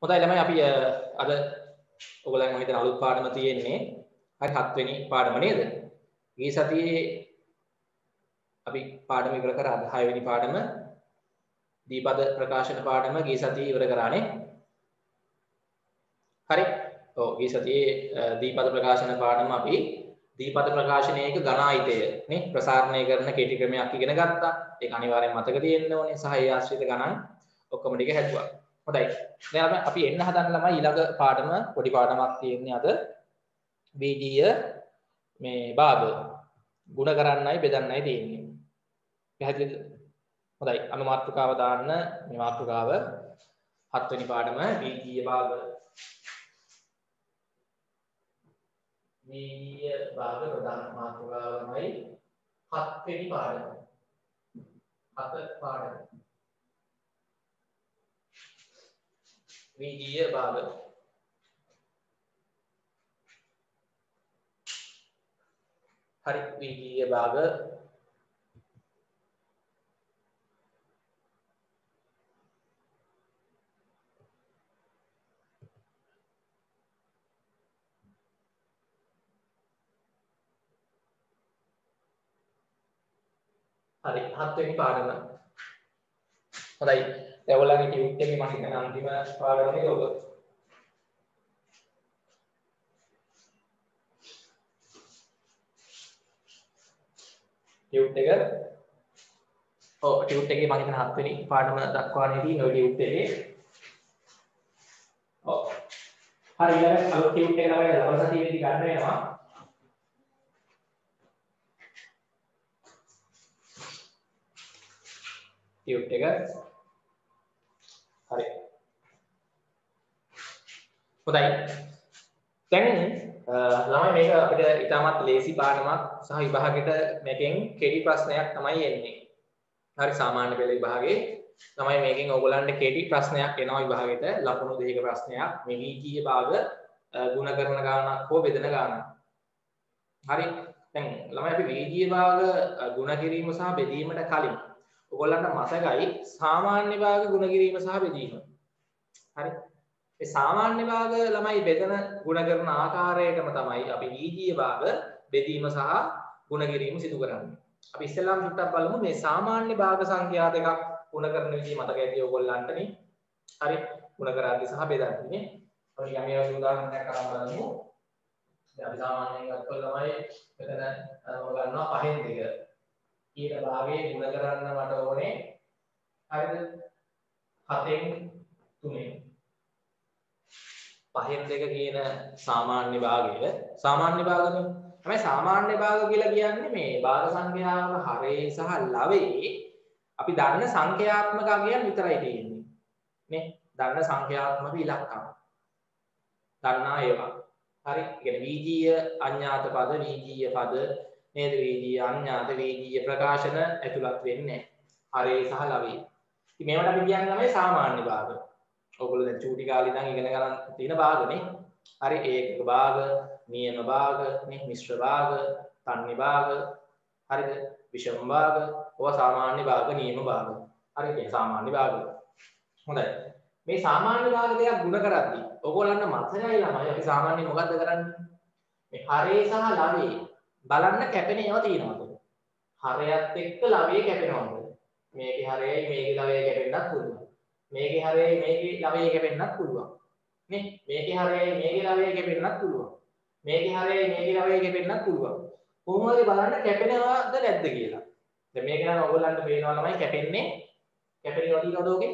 හොඳයි ළමයි අපි අද ඔයගොල්ලන් මම හිතන අලුත් පාඩම තියෙන්නේ හරි 7 වෙනි පාඩම නේද? ගිය සතියේ අපි පාඩම ඉවර කරා 10 වෙනි පාඩම දීපද ප්‍රකාශන පාඩම ගිය සතියේ ඉවර කරානේ. හරි. ඔව් ගිය සතියේ දීපද ප්‍රකාශන පාඩම අපි දීපද ප්‍රකාශනයේක ගණායිතය නේ ප්‍රසාරණය කරන කෙටි ක්‍රමයක් ඉගෙන ගත්තා. ඒක අනිවාර්යෙන් මතක තියෙන්න ඕනේ. සහ ඒ ආශ්‍රිත ගණන් ඔක්කොම ටික හැදුවා. හොඳයි. දැන් අපි එන්න හදන ළමයි ඊළඟ පාඩම පොඩි පාඩමක් තියෙන්නේ අද බීජීය මේ භාග ಗುಣ කරන්නයි බෙදන්නයි තියෙන්නේ. පැහැදිලිද? හොඳයි. අනු මාතෘකාව දාන්න මේ මාතෘකාව 7 වෙනි පාඩම බීජීය භාග බීජීය භාග ප්‍රධාන මාතෘකාවමයි 7 වෙනි පාඩම. 7 පාඩම බීජීය භාග හරි බීජීය භාග හරි 7 වෙනි පාඩම. හොඳයි. දැන් ඔයගොල්ලන්ගේ ටියුට් එකේ මම හිතන අන්තිම පාඩමනේ ඔබ. ටියුට් එක ඔව් ටියුට් එකේ මම හිතන 7 වෙනි පාඩම දක්වානේ තියෙන ඔය ටියුට් එකේ. ඔව්. හරි ඊළඟ අලුත් ටියුට් එක තමයි දවස් සතියේදී ගන්න වෙනවා. ටියුට් එක හරි. හොඳයි. දැන් ළමයි මේක අපිට ඉතාමත් ලේසි පාඩමක් සහ විභාගෙට මේකෙන් කෙටි ප්‍රශ්නයක් තමයි එන්නේ. හරි සාමාන්‍ය පෙළ විභාගේ තමයි මේකෙන් ඕගොල්ලන්ට කෙටි ප්‍රශ්නයක් එනවා විභාගෙට ලකුණු දෙකක ප්‍රශ්නයක් මේ වීජීය භාග ගුණ කරන ගානක් හෝ බෙදෙන ගානක්. හරි. දැන් ළමයි අපි වීජීය භාග ගුණ කිරීම සහ බෙදීමට කලින් ඔයගොල්ලන්ට මතකයි සාමාන්‍ය භාග ගුණ කිරීම සහ බෙදීම. හරි. මේ සාමාන්‍ය භාග ළමයි බෙදන ගුණ කරන ආකාරයටම තමයි අපි වීජීය භාග බෙදීම සහ ගුණ කිරීම සිදු කරන්නේ. අපි ඉස්සෙල්ලාම චුට්ටක් බලමු මේ සාමාන්‍ය භාග සංඛ්‍යා දෙකක් ගුණ කරන විදිහ මතක ඇති ඔයගොල්ලන්ට නේ. හරි. ගුණ කරද්දී සහ බෙදද්දී නේ. අපි යම් යම් උදාහරණයක් අරන් බලමු. දැන් අපි සාමාන්‍යයෙන් ගත්තොත් ළමයි මෙතන ගන්නවා 5න් 2. ඊට භාගයේ ගුණ කරන්න මට ඕනේ හරිද 7න් 3. 5න් 2 කියන සාමාන්‍ය භාගය සාමාන්‍ය භාගනේ. හැබැයි සාමාන්‍ය භාග කියලා කියන්නේ මේ භාග සංඛ්‍යාව හරේ සහ ලවේ අපි දන්න සංඛ්‍යාත්මක අගයන් විතරයි තියෙන්නේ. නේ? දන්න සංඛ්‍යාත්මක ඉලක්කම්. දන්නා ඒවා. හරි. ඒ කියන්නේ වීජීය අඥාත පද වීජීය පද නේද වීජීය අඥාත වීජීය ප්‍රකාශන ඇතුළත් වෙන්නේ නැහැ. හරේ සහ ලවේ. ඉතින් මේවට අපි කියන්නේ තමයි සාමාන්‍ය භාග. ඔයගොල්ලෝ දැන් චූටි කාලේ ඉඳන් ඉගෙන ගන්න තියෙන භාගනේ. හරි ඒකක භාග, නියම භාග, නේ මිශ්‍ර භාග, තන්හි භාග, හරිද? විෂම භාග, ඔය සාමාන්‍ය භාග, නියම භාග. හරි මේ සාමාන්‍ය භාග. හොඳයි. මේ සාමාන්‍ය භාග දෙකක් ගුණ කරද්දී ඔයගොල්ලන්ට මතකයි ළමයි අපි සාමාන්‍යයෙන් මොකද්ද කරන්නේ? මේ හරේ සහ ලවේ බලන්න කැපෙන ඒවා තියෙනවද? හරයත් එක්ක ලවේ කැපෙනවද? මේකේ හරයයි මේකේ ලවේ කැපෙන්නත් පුළුවන්. මේකේ හරයයි මේකේ ලවේ කැපෙන්නත් පුළුවන්. නේ? මේකේ හරයයි මේකේ ලවේ කැපෙන්නත් පුළුවන්. මේකේ හරයයි මේකේ ලවේ කැපෙන්නත් පුළුවන්. කොහොමද බලන්න කැපෙනවද නැද්ද කියලා. දැන් මේක නම් ඔයගොල්ලන්ට පේනවා ළමයි කැපෙන්නේ කැපෙනවා තියෙනවද ඔගේ?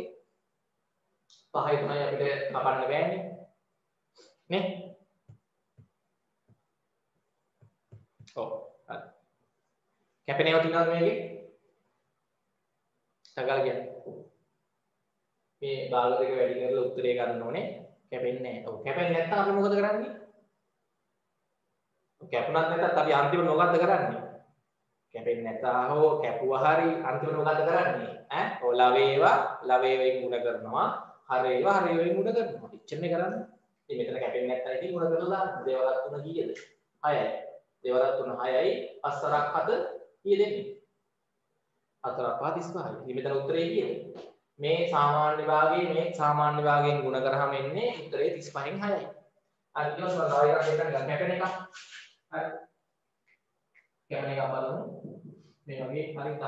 5යි 3යි අපිට කපන්න බෑනේ. නේ? ඔව්. හරි. කැපෙනවා තියෙනවද මේකේ? සගල් කියන්නේ. මේ භාග දෙක වැඩි කරලා උත්තරේ ගන්න ඕනේ. කැපෙන්නේ නැහැ. ඔව් කැපෙන්නේ නැත්නම් අපි මොකද කරන්නේ? කැපුණත් නැත්නම් අපි අන්තිමට මොකද්ද කරන්නේ? කැපෙන්නේ නැතා හෝ කැපුවා හරි අන්තිමට මොකද්ද කරන්නේ? ඈ? ඔව් ලවේවෙන් ගුණ කරනවා. හරේවෙන් ගුණ කරනවා. එච්චරනේ කරන්නේ. ඉතින් මෙතන කැපෙන්නේ නැත්නම් ඉතින් ගුණ කරලා දාන්න. දේවලක් 3 කීයද? 6යි. දේවලක් 3 6යි. 5 7 කීයද එන්නේ? 4 5 35යි. ඉතින් මෙතන උත්තරේ කීයද? මේ සාමාන්‍ය භාගයේ මේ සාමාන්‍ය භාගයෙන් ගුණ කරාම එන්නේ උත්තරේ 35න් 6යි. හරි ඊට පස්සේ තව එකක් දෙන්න ගන්න කැපෙන එක. හරි. කැපෙන එක බලමු. මේ වගේ හරි 10න්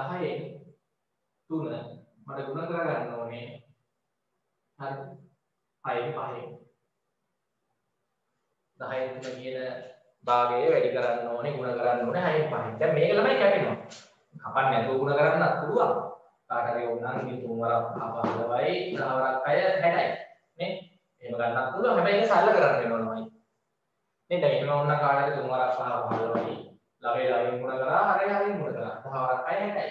3 මට ගුණ කරගන්න ඕනේ. හරි. 6න් 5න්. 10න් 3 කියන භාගය වැඩි කරන්න ඕනේ ගුණ කරන්න ඕනේ 6න් 5න්. දැන් මේක ළමයි කැපෙනවා. කපන්න නැතුව ගුණ කරන්නත් පුළුවන්. කාට හරි ඕනනම් මේ 3 වරක් 15යි 10 වරක් 6 60යි. නේ? එහෙම ගන්නත් පුළුවන්. හැබැයි ඒක සරල කරන්න වෙනවා ළමයි. නේ දැන් එහෙම ඕනනම් කාට හරි 3 වරක් 15යි. ළමයි ගුණ කරා හරියෙන් ගුණ කරා. 10 වරක් 6 60යි.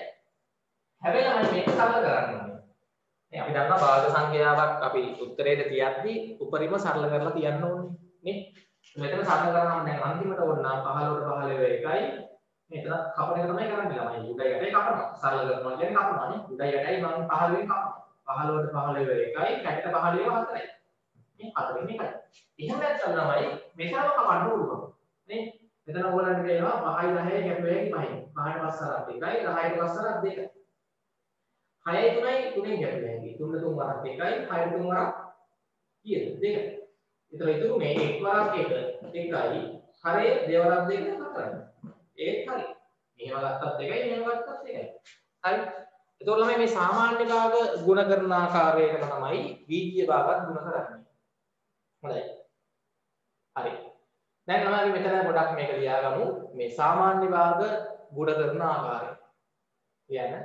හැබැයි ළමයි මේක සරල කරන්න ඕනේ. නේ අපි දන්නවා භාග සංඛ්‍යාවක් අපි උත්තරේට තියද්දී උපරිම සරල කරලා තියන්න ඕනේ. නේ? මෙතන සරල කරනවා දැන් අන්තිමට ඕනනම් 15ට 15 එකයි මෙතන කපන එක තමයි කරන්නේ ළමයි. උඩයි යටයි කපනවා. සරල කරනවා කියන්නේ කපනවා නේ. උඩයි යටයි මම 15න් කපනවා. 15ට 15 එකයි, 60ට 15 4යි. මේ 4න් එකයි. එහෙම නැත්නම් ළමයි මෙතනම කපන්න පුළුවන්. නේ? මෙතන ඕගොල්ලන්ට කියනවා 5යි 10යි කැපුවේ 5යි. 5ට 5 සරක් 1යි, 10ට 5 සරක් 2යි. 6යි 3යි 3ෙන් කැපුවේ 3ට 3 වරක් 1යි, 6ට 3 වරක් කීයද? 2යි. ඒතර ඉතුරු මේ 1 වරක් 1 1යි, හරේ 2 වරක් 2 4යි. ඒත් හරි. මෙහෙම ගත්තත් එකයි මෙහෙම ගත්තත් එකයි. හරි. එතකොට ළමයි මේ සාමාන්‍ය භාග ගුණ කරන ආකාරයකට තමයි බීජීය භාගත් ගුණ කරන්නේ. හොඳයි. හරි. දැන් ළමයි මෙතන ගොඩක් මේක ලියාගමු. මේ සාමාන්‍ය භාග ගුණ කරන ආකාරය. කියන්නේ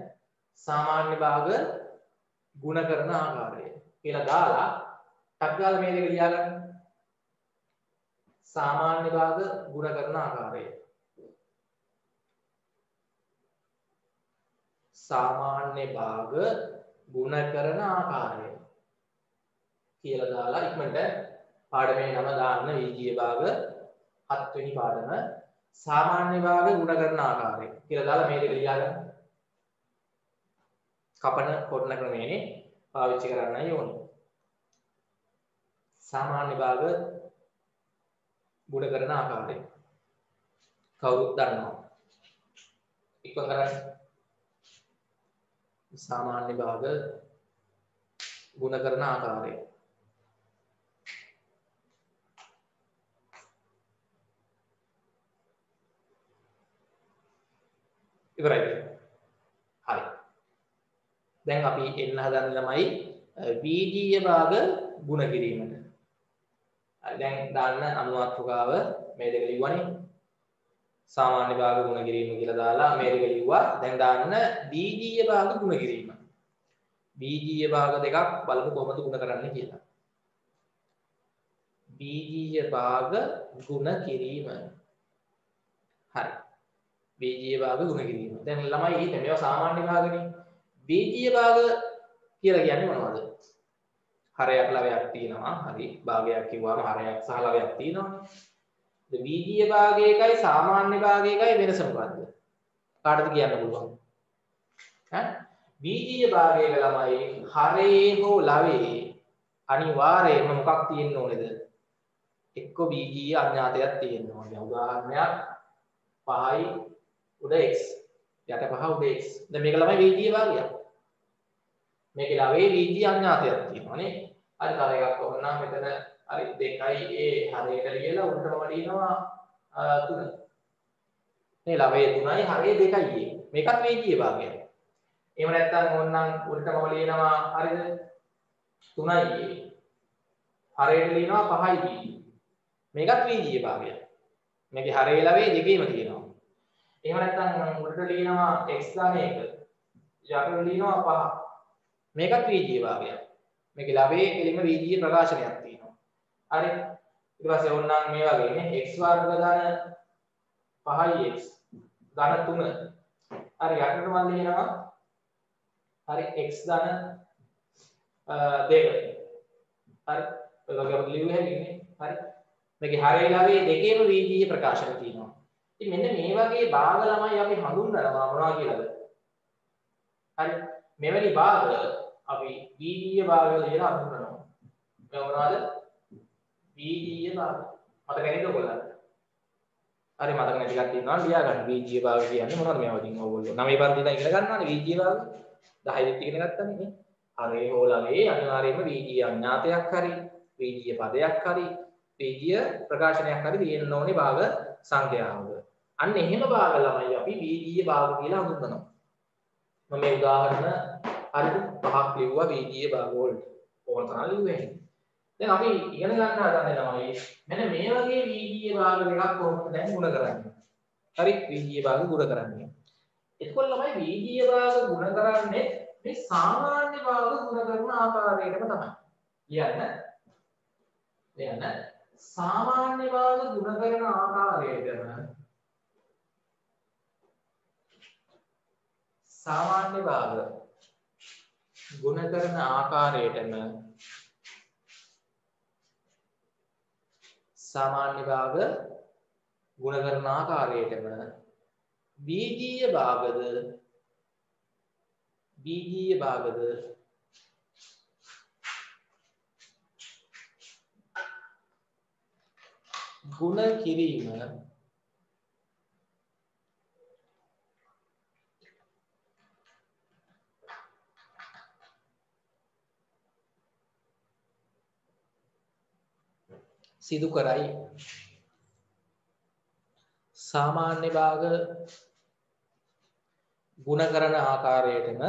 සාමාන්‍ය භාග ගුණ කරන ආකාරය කියලා දාලා ටක් ගාලා මේ දෙක ලියාගන්න. සාමාන්‍ය භාග ගුණ කරන ආකාරය. සාමාන්‍ය භාග ගුණ කරන ආකාරය කියලා දාලා ඉක්මනට පාඩමේ නම දාන්න විජීය භාග 7 වෙනි පාඩම සාමාන්‍ය භාග ගුණ කරන ආකාරය කියලා දාලා මේ දෙක ලියාගන්න. කපන කොටන ක්‍රමයනේ පාවිච්චි කරන්නයි ඕනේ. සාමාන්‍ය භාග ගුණ කරන ආකාරය කවුරුත් දන්නවා. ඉක්මන් කරන්න. සාමාන්‍ය භාග ගුණ කරන ආකාරය ඉවරයි. හරි. දැන් අපි එන්න හදන ළමයි බීජීය භාග ගුණ කිරීමට. හරි දැන් දාන්න අනුමාත්‍රකාව මේ දෙක ලිව්වනේ. සාමාන්‍ය භාග ගුණ කිරීම කියලා දාලා මේ දෙක ලිව්වා. දැන් දාන්න බීජීය භාග ගුණ කිරීම. බීජීය භාග දෙකක් බලමු කොහොමද ගුණ කරන්නේ කියලා. බීජීය භාග ගුණ කිරීම. හරි. බීජීය භාග ගුණ කිරීම. දැන් ළමයි හිතන්නේ මේවා සාමාන්‍ය භාගනේ. බීජීය භාග කියලා කියන්නේ මොනවද? හරයක් ලවයක් තියෙනවා. හරි. භාගයක් කිව්වම හරයක් සහ ලවයක් තියෙනවා. බීජීය භාගයකයි සාමාන්‍ය භාගයකයි වෙනස මොකද්ද? කාටද කියන්න පුළුවන්? ඈ බීජීය භාගයක ළමයි හරේ හෝ ලවේ අනිවාර්යයෙන්ම මොකක් තියෙන්න ඕනේද? එක්ක බීජීය අඥාතයක් තියෙන්න ඕනේ. උදාහරණයක් 5යි උඩ x යට 5 උඩ x. දැන් මේක ළමයි බීජීය භාගයක්. මේකේ ලවේ බීජීය අඥාතයක් තියෙනවා නේ. හරි තව එකක් ඕනනම් මෙතන හරි 2යි a හරයට ලියලා උඩටම ලියනවා 3. මේ ලවේ 3යි හරේ 2යි a. මේකත් බීජීය භාගයක්. එහෙම නැත්නම් ඕනනම් උඩටම ලියනවා හරිද 3යි a හරයට ලියනවා 5යි b. මේකත් බීජීය භාගයක්. මේකේ හරේ ලවේ දෙකේම තියෙනවා. එහෙම නැත්නම් උඩට ලියනවා x ධන 1 යටට ලියනවා 5. මේකත් බීජීය භාගයක්. මේකේ ලවේ කෙලින්ම බීජීය ප්‍රකාශනයක් තියෙනවා. හරි. ඊට පස්සේ ඕනනම් මේ වගේ නේ x වර්ග ධන 5යි x ධන 3. හරි යටට මම ලියනවා හරි x ධන 2. හරි. ඔය වගේ අපිට ලියුවේ හැකිනේ. හරි. මේකේ හරේ ලවේ දෙකේම බීජීය ප්‍රකාශන තියෙනවා. ඉතින් මෙන්න මේ වගේ භාග ළමයි අපි හඳුන්වනවා මොනවා කියලාද? හරි. මෙවැනි භාග අපි බීජීය භාග කියලා හඳුන්වනවා. මේ මොනවද? බීජීය භාග. මතක නේද ඔයගොල්ලන්ට? හරි මතක නැති කට්ටිය ඉන්නවා ලියා ගන්න. බීජීය භාග කියන්නේ මොනවද මේවා ඉතින් ඔයගොල්ලෝ 9 පන්ති ඉඳන් ඉගෙන ගන්නවානේ බීජීය භාග. 10 ඉගෙන ගත්තානේ නේ. හරේ හෝ ලවේ අනිවාර්යයෙන්ම වීජීය අඥාතයක් හරි වීජීය පදයක් හරි වීජීය ප්‍රකාශනයක් හරි තියෙන්න ඕනේ භාග සංඛ්‍යාවක. අන්න එහෙම භාග ළමයි අපි වීජීය භාග කියලා හඳුන්වනවා. මම මේ උදාහරණ හරියට පහක් ලිව්වා වීජීය භාග වලට. ඕන තරම් ලිව්වේ. දැන් අපි ඉගෙන ගන්න හදන්නේ ළමයි මෙන්න මේ වගේ වීජීය භාග දෙකක් කොහොමද දැන් ගුණ කරන්නේ. හරි වීජීය භාග ගුණ කරන්නේ. එතකොට ළමයි වීජීය භාග ගුණ කරන්නේ මේ සාමාන්‍ය භාග ගුණ කරන ආකාරයටම තමයි. ලියන්න සාමාන්‍ය භාග ගුණ කරන ආකාරයටම සාමාන්‍ය භාග ගුණ කරන ආකාරයටම සාමාන්‍ය භාග ගුණ කරන ආකාරයටම වීජීය භාගද ගුණ කිරීම සිදු කරයි. සාමාන්‍ය භාග ගුණ කරන ආකාරයටම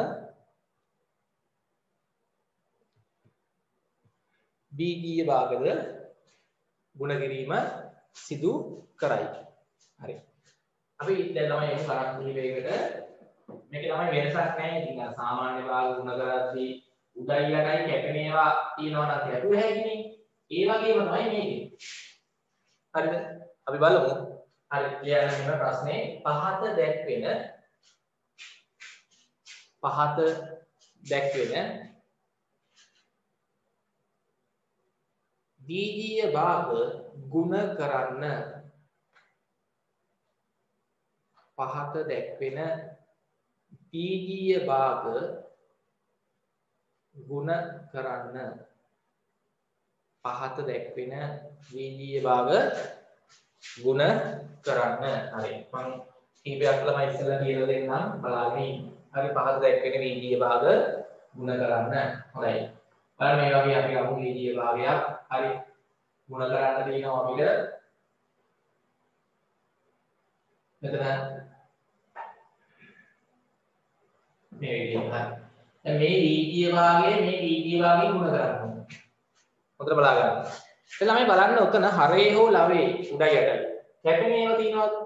වීජීය භාගද ගුණ කිරීම සිදු කරයි. හරි. අපි දැන් ළමයි එහෙම කරන් කිව්වේකට මේක තමයි වෙනසක් නැහැ. ඉතින් සාමාන්‍ය භාග ගුණ කරද්දී උඩයි යටයි කැපෙන ඒවා තියෙනවා නම් කැපුව හැකිනේ. ඒ වගේම තමයි මේකේ. හරිද? අපි බලමු. හරි. ලියන්න මෙන්න ප්‍රශ්නේ පහත දැක්වෙන වීජීය භාග ගුණ කරන්න. පහත දැක්වෙන වීජීය භාග ගුණ කරන්න. පහත දැක්වෙන වීජීය භාග ගුණ කරන්න. හරි. මම කීපයක් ළමයි ඉස්සෙල්ලා කියලා දෙන්නම් බලාගෙන ඉන්න. හරි. පහත දැක්වෙන වීජීය භාග ගුණ කරන්න. හොඳයි. බලන්න මේ වගේ අපි අමු වීජීය භාගයක් හරි ගුණ කරන්න තියෙනවා අපිට. මෙතන මේ විදිහට. දැන් මේ වීජීය භාගය ගුණ කරන්න. හොඳට බලා ගන්න. එතන ළමයි බලන්න උතන හරේ හෝ ලවේ උඩයි යටයි. කැපෙන ඒවා තියෙනවද?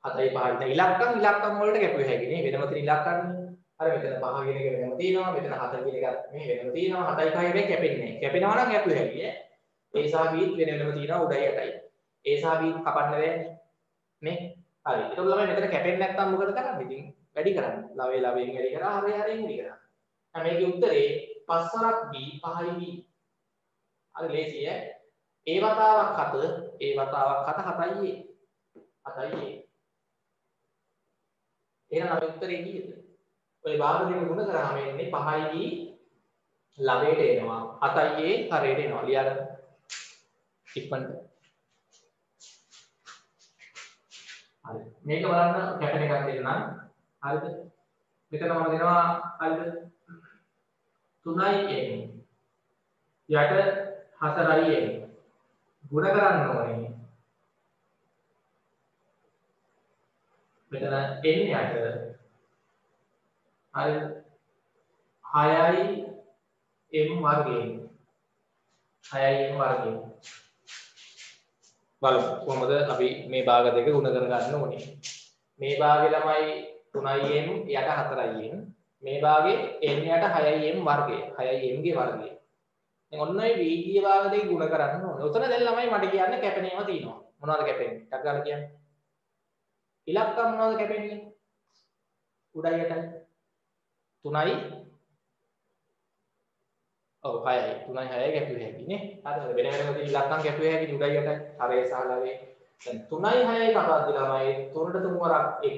7යි 5යි. දැන් ඉලක්කම් වලට කැපුවේ හැකිනේ. වෙනම තියෙන ඉලක්කන්නේ. අර මෙතන 5 කියන එක වෙනම තියෙනවා. මෙතන 7 කියන එක මේ වෙනම තියෙනවා. 7යි 5යි වෙන්නේ කැපෙන්නේ නැහැ. කැපෙනවා නම් කැපුවේ හැකි ඈ. ඒ සහ B වෙනම තියෙනවා උඩයි යටයි. ඒ සහ B කපන්න බෑනේ. නේ? හරි. ඒක ළමයි මෙතන කැපෙන්නේ නැත්නම් මොකද කරන්නේ? ඉතින් වැඩි කරන්න. ලවෙන් වැඩි කරා හරෙන් වැඩි කරා. දැන් මේකේ උත්තරේ 5 B 5යි B. හරි ලේසියි ඈ. ඒ වතාවක් 7යි A. 7යි A. එහෙනම් අපේ උත්තරේ කීයද? ඔය භාග දෙක ගුණ කරාම එන්නේ 5යි ලවයට එනවා. 7යි A හරයට එනවා. ලියන්න. ඉක්මනට. හරි. මේක බලන්න කැපෙන එකක් දෙන්නම්. හරිද? මෙතන මම දෙනවා හරිද? 3යි A. යට 4යි A. ගුණ කරන්න ඕනේ. මෙතන n යට හරි 6යි m වර්ගයෙන් 6යි m වර්ගයෙන් බලමු කොහොමද අපි මේ භාග දෙක ගුණ කරගන්න ඕනේ. මේ භාගේ ළමයි 3යි m යට 4යි m. මේ භාගේ n යට 6යි m වර්ගය. 6යි m ගේ වර්ගය. දැන් ඔන්න ඔය වීජීය භාග දෙක ගුණ කරන්න ඕනේ. උතන දැන් ළමයි මට කියන්න කැපෙන ඒවා තියෙනවා. මොනවද කැපෙන්නේ? ටක් ගාලා කියන්න. ඉලක්කම් මොනවද කැපෙන්නේ? උඩයි යටයි. 3යි 6යි. 3යි 6යි කැපුවේ හැකි නේ. හරිද? වෙන වෙනම තියෙන ඉලක්කම් කැපුවේ හැකි උඩයි යටයි. හරේ සහ ලවේ. දැන් 3යි 6යි කපද්දී ළමයි 3ට 3 වරක් 1යි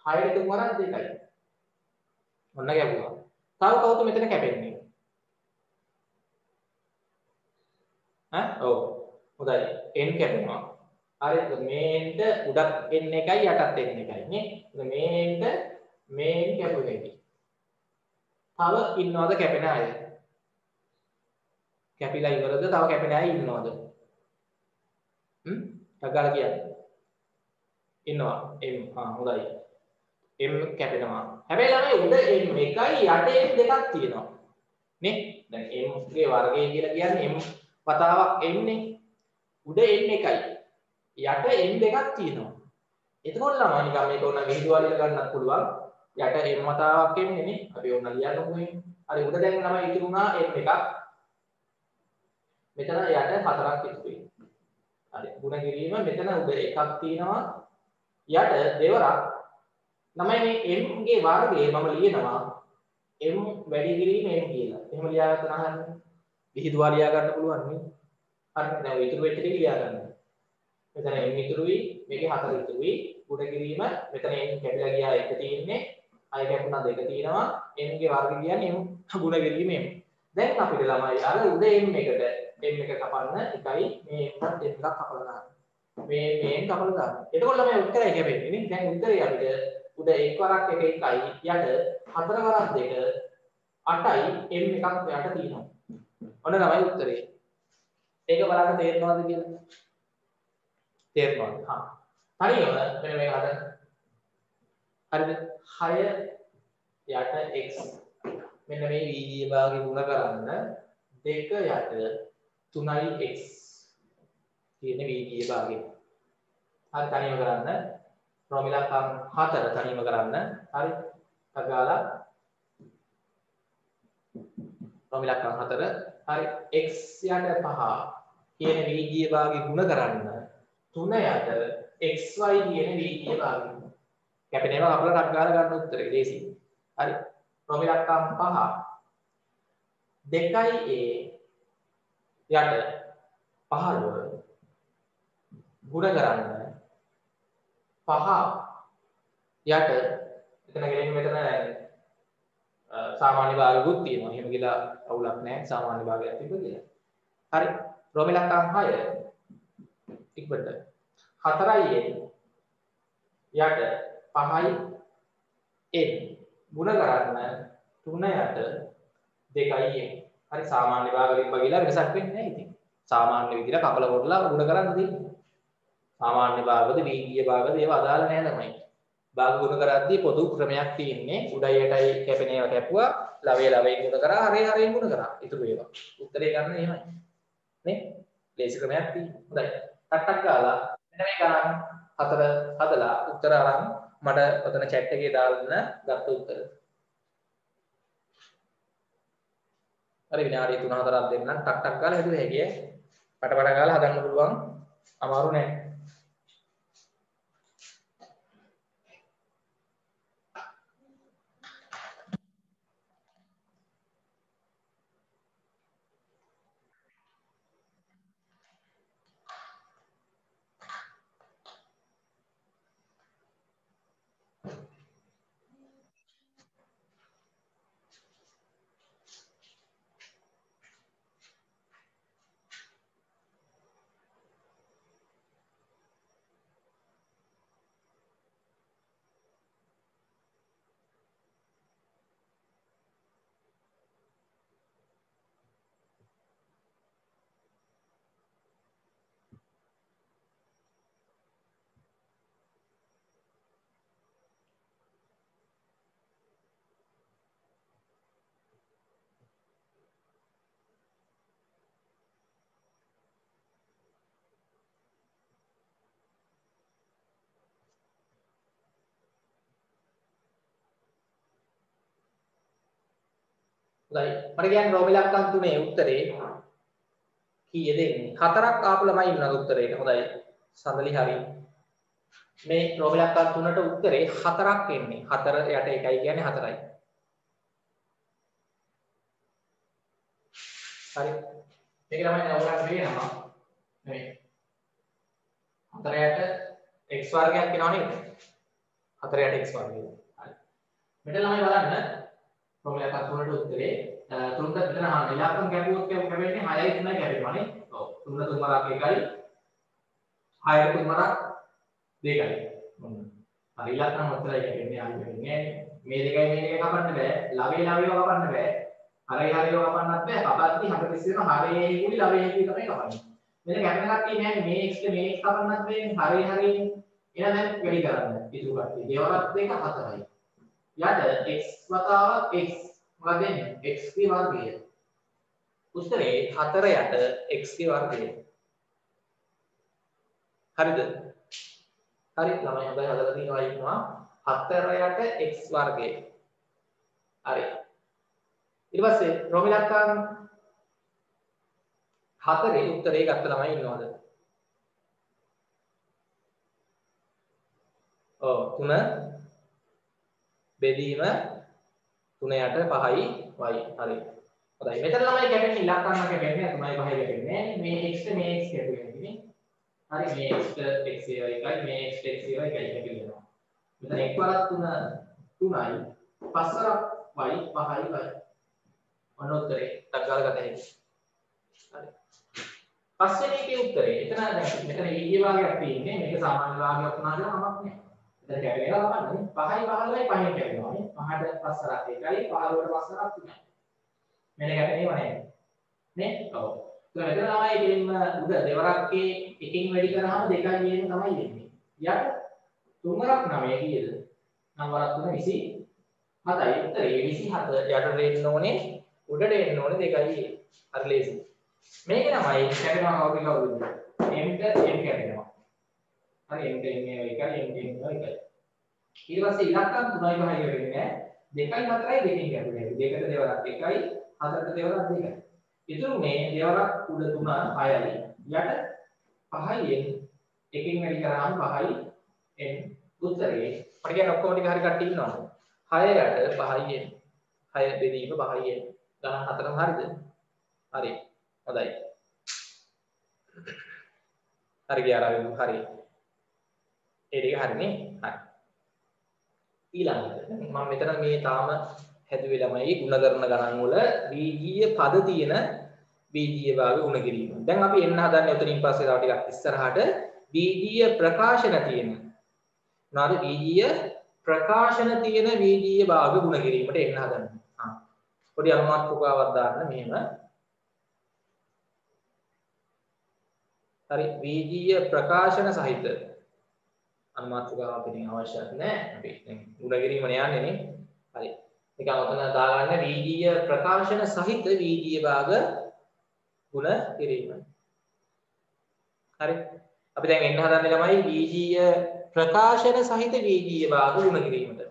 6ට 3 වරක් 2යි. ඔන්න කැපුවා. තව කවුද මෙතන කැපෙන්නේ? ඔව් හොඳයි n කැපෙනවා. හරිද? මේන්ට උඩත් n එකයි යටත් n එකයි නේ. මේන්ට මේන් කැපුවේ හැකි. තව ඉන්නවද කැපෙන අය? කැපිලා ඉවරද? තව කැපෙන අය ඉන්නවද? ටගාලා කියන්න. ඉන්නවා. M හොඳයි. M කැපෙනවා. හැබැයි ළමයි උඩ M එකයි යට M දෙකක් තියෙනවා. නේ? දැන් M ගේ වර්ගය කියලා කියන්නේ M වතාවක් M නේ. උඩ M එකයි. යට M දෙකක් තියෙනවා. එතකොට ළමයි නිකන් මේක ඕන විහිදුවාලිය ගන්නත් පුළුවන්. යට M වතාවක් M නේ. අපි ඕන ලියන්නකො එහෙම. හරි උඩ දැන් ළමයි ඉතුරු වුණා M එකක්. මෙතන යට 4ක් ඉතුරුයි. හරි ගුණ කිරීම මෙතන උඩ එකක් තියෙනවා. යට දෙවරක් ළමයි මේ M ගේ වර්ගය මම ලියනවා M වැඩි කිරීම M කියලා. එහෙම ලියාගත්තා නම් විහිදුවා ලියා ගන්න පුළුවන් නේ. හරි දැන් ඔය ඉතුරු වෙච්ච ටික ලියා ගන්න. මෙතන M ඉතුරුයි මේකේ 4 ඉතුරුයි. ගුණ කිරීම මෙතන M කැපිලා ගියා එක තියෙන්නේ. අය කැපුණා දෙක තියෙනවා. M ගේ වර්ගය කියන්නේ M ගුණ කිරීම M. දැන් අපිට ළමයි අර උඩ M එකට M එක කපන්න එකයි මේ M එකක් කපලා දාන්න. මේ කපලා දාන්න. එතකොට ළමයි උත්තරය කැපෙන්නේ නේ. දැන් උත්තරේ අපිට උඩ එක් වරක් එක එකයි යට හතර වරක් දෙක 8යි M එකක් යට තියෙනවා. ඔන්න තමයි උත්තරේ. ඒක බලන්න තේරෙනවද කියලා? තේරෙනවද? හා. හරියම මෙන්න මේක හදන්න. හරිද? 6 යට x මෙන්න මේ v භාගය ගුණ කරන්න 2 යට 3යි x කියන v භාගය. හරි තනියම කරන්න. ප්‍රෝමිලක්කම් 4 තනියම කරන්න. හරි. අගාලා ප්‍රෝමිලක්කම් 4. හරි. x යට 5 කියන v භාගය ගුණ කරන්න 3 යට xy කියන v භාගය. කැපෙන ඒවා අපලට අගාලා ගන්න උත්තරේ ලේසි. හරි. ප්‍රෝමිලක්කම් 5 2a යට 15 ගුණ කරන්න 5 යට එතන ගෙලින් මෙතන සාමාන්‍ය භාගයකුත් තියෙනවා. එහෙම කියලා අවුලක් නැහැ. සාමාන්‍ය භාගයක් තිබ්බ කියලා. හරි. ප්‍රෝමිලක්කම් 6 ඉක්මනට 4යි n යට 5යි n ගුණ කරන්න 3 යට 2යි n. හරි සාමාන්‍ය භාගයෙන් බගිලා වෙනසක් වෙන්නේ නැහැ ඉතින්. සාමාන්‍ය විදිහට කපල කොටලා ගුණ කරන්න දෙන්නේ. සාමාන්‍ය භාගද වීගීය භාගද ඒවා අදාළ නැහැ ළමයි. භාග ගුණ කරද්දී පොදු ක්‍රමයක් තියෙන්නේ. උඩයි යටයි කැපෙන ඒවා කැපුවා, ලවයේ ලවයෙන් ගුණ කරා, හරේ හරයෙන් ගුණ කරා. ඉතුරු ඒවා. උත්තරේ ගන්න එහෙමයි. නේ? ලේසි ක්‍රමයක් තියෙනවා. හොඳයි. ටක් ගාලා මෙන්න මේ ගණන් 4 හදලා උත්තර අරන් මට ඔතන chat එකේ දාන්න ගත්ත උත්තර. හරි විනාඩි 3-4ක් දෙන්නම් ටක් ගාලා හදුවේ හැකියි. පට ගාලා හදන්න පුළුවන්. අමාරු නෑ. හොඳයි. මට කියන්න ප්‍රෝමිලක්කම් 3 උත්තරේ කීයද එන්නේ? 4ක් ආපු ළමයි ඉන්නවද උත්තරේට? හොඳයි. සඳලි හරි. මේ ප්‍රෝමිලක්කම් 3ට උත්තරේ 4ක් එන්නේ. 4 යට 1යි කියන්නේ 4යි. හරි. මේක ළමයි ඔයාලට පේනවා. මේ 4 යට x වර්ගයක් එනවා නේද? 4 යට x වර්ගය. හරි. මෙතන ළමයි බලන්න ප්‍රෝමිලක්කම් 3ට උත්තරේ 3ට මෙතන අහන්න. ඉලක්කම් කැපුවොත් කැපෙන්නේ 6යි 3යි කැපෙනවා නේ. ඔව්. 3 3 වරක් 1යි 6ට 3 වරක් 2යි. හරි ඉලක්කම් උත්තරයි කැපෙන්නේ ආයෙ වෙන්නේ මේ දෙකයි මේ දෙක කපන්න බෑ. ලවයේ කපන්න බෑ. හරේ කපන්නත් බෑ. කපද්දි හතර තිස්සේම හරේ හේකුලි ලවයේ හේකුලි තමයි කපන්නේ. මෙන්න කැපෙන කට්ටිය නෑ මේ x ට මේ x කපන්නත් බෑනේ. හරේ එහෙනම් දැන් වැඩි කරන්න. ඉතුරු කට්ටිය. දේවරත් දෙක 4යි. යට x වතාවක් x මොකක්ද එන්නේ? x ගේ වර්ගය. උත්තරේ 4 යට x ගේ වර්ගය. හරිද? හරි ළමයි හොඳයි හදලා තියෙනවා ඉන්නවා 4 යට x වර්ගය. හරි. ඊට පස්සේ රෝමිලක්කාන් 4 උත්තරේ ගත්ත ළමයි ඉන්නවද? ඔව් 3 බෙදීම 3 යට 5යි y. හරි. හොඳයි. මෙතන ළමයි කැපෙන්නේ ඉලක්කන්න කැපෙන්නේ 3යි 5යි කැපෙන්නේ. මේ x ට මේ x කැපෙන්නේ නේ. හරි මේ x ට x එකයි මේ x ට x එකයි කැපෙනවා. මෙතන x වරක් 3යි 5 වරක් y 5යි y. ඔන්න උත්තරේ. ටක් ගාලා ගත හැකියි. හරි. පස්වෙනි එකේ උත්තරේ. එතන දැන් මෙතන ඊයේ භාගයක් තියෙන්නේ. මේක සාමාන්‍ය භාගයක් වුණා කියලා කමක් නැහැ. එතන කැපෙනවා බලන්න. 5යි 15යි 5යි කැපෙනවා නේ. 5ට 5 වරක් 1යි 15ට 5 වරක් 3යි. මෙන්න කැපෙනේව නේද? නේ? ඔව්. ඒක මෙතන තමයි ඉතින්ම උද දෙවරක්ගේ එකකින් වැඩි කරාම 2යි වීම තමයි වෙන්නේ. යට 3 වරක් 9 කීයද? 9 වරක් 3 27යි. උත්තරේ 27 යට දෙන්න ඕනේ උඩට එන්න ඕනේ 2යි. හරි ලේසි. මේක තමයි කැපෙනවා කවුරුද? m ට m කැපෙනවා. හරි m ට m එකයි m ට m එකයි. ඊට පස්සේ ඉලක්කම් 3යි 5යි වෙන්නේ 2යි 4යි දෙකකින් කැපෙන්නේ. 2කට දෙවරක් 1යි 4ට දෙවරක් 2යි. ඉතුරුනේ දෙවරක් උඩ 3 6යි යට 5යි එකකින් වැඩි කරාම 5යි n උත්තරේ මට කියන්නේ ඔක්කොම ටික හරි කට්ටිය ඉන්නවද 6 යට 5යි n 6 බෙදීම 5යි n ගණන් හතරම හරිද හරි හොඳයි හරි ගියා හරි ඒ ටික හරිනේ හරි ඊළඟට මම මෙතන මේ තාම හැදුවේ ළමයි ಗುಣ කරන ගණන් වල බීජීය පද තියෙන බීජීය භාග ಗುಣ කිරීම. දැන් අපි එන්න හදන්නේ උතනින් පස්සේ තව ටිකක් ඉස්සරහට බීජීය ප්‍රකාශන තියෙන. මොනවාද බීජීය ප්‍රකාශන තියෙන බීජීය භාග ಗುಣ කිරීමට එන්න හදන්නේ. පොඩි අනුමාත්‍රකාවක් දාන්න මෙහෙම. හරි බීජීය ප්‍රකාශන සහිත අනුමාත්‍රකාවක් අපිට අවශ්‍යත් නැහැ. අපි දැන් ಗುಣ කිරීමනේ යන්නේ නේ. හරි. ඒක අවතන දාගන්න බීජීය ප්‍රකාශන සහිත බීජීය භාග ಗುಣ කිරීම. හරි. අපි දැන් එන්න හදන්නේ ළමයි බීජීය ප්‍රකාශන සහිත බීජීය භාග ಗುಣ කිරීමට.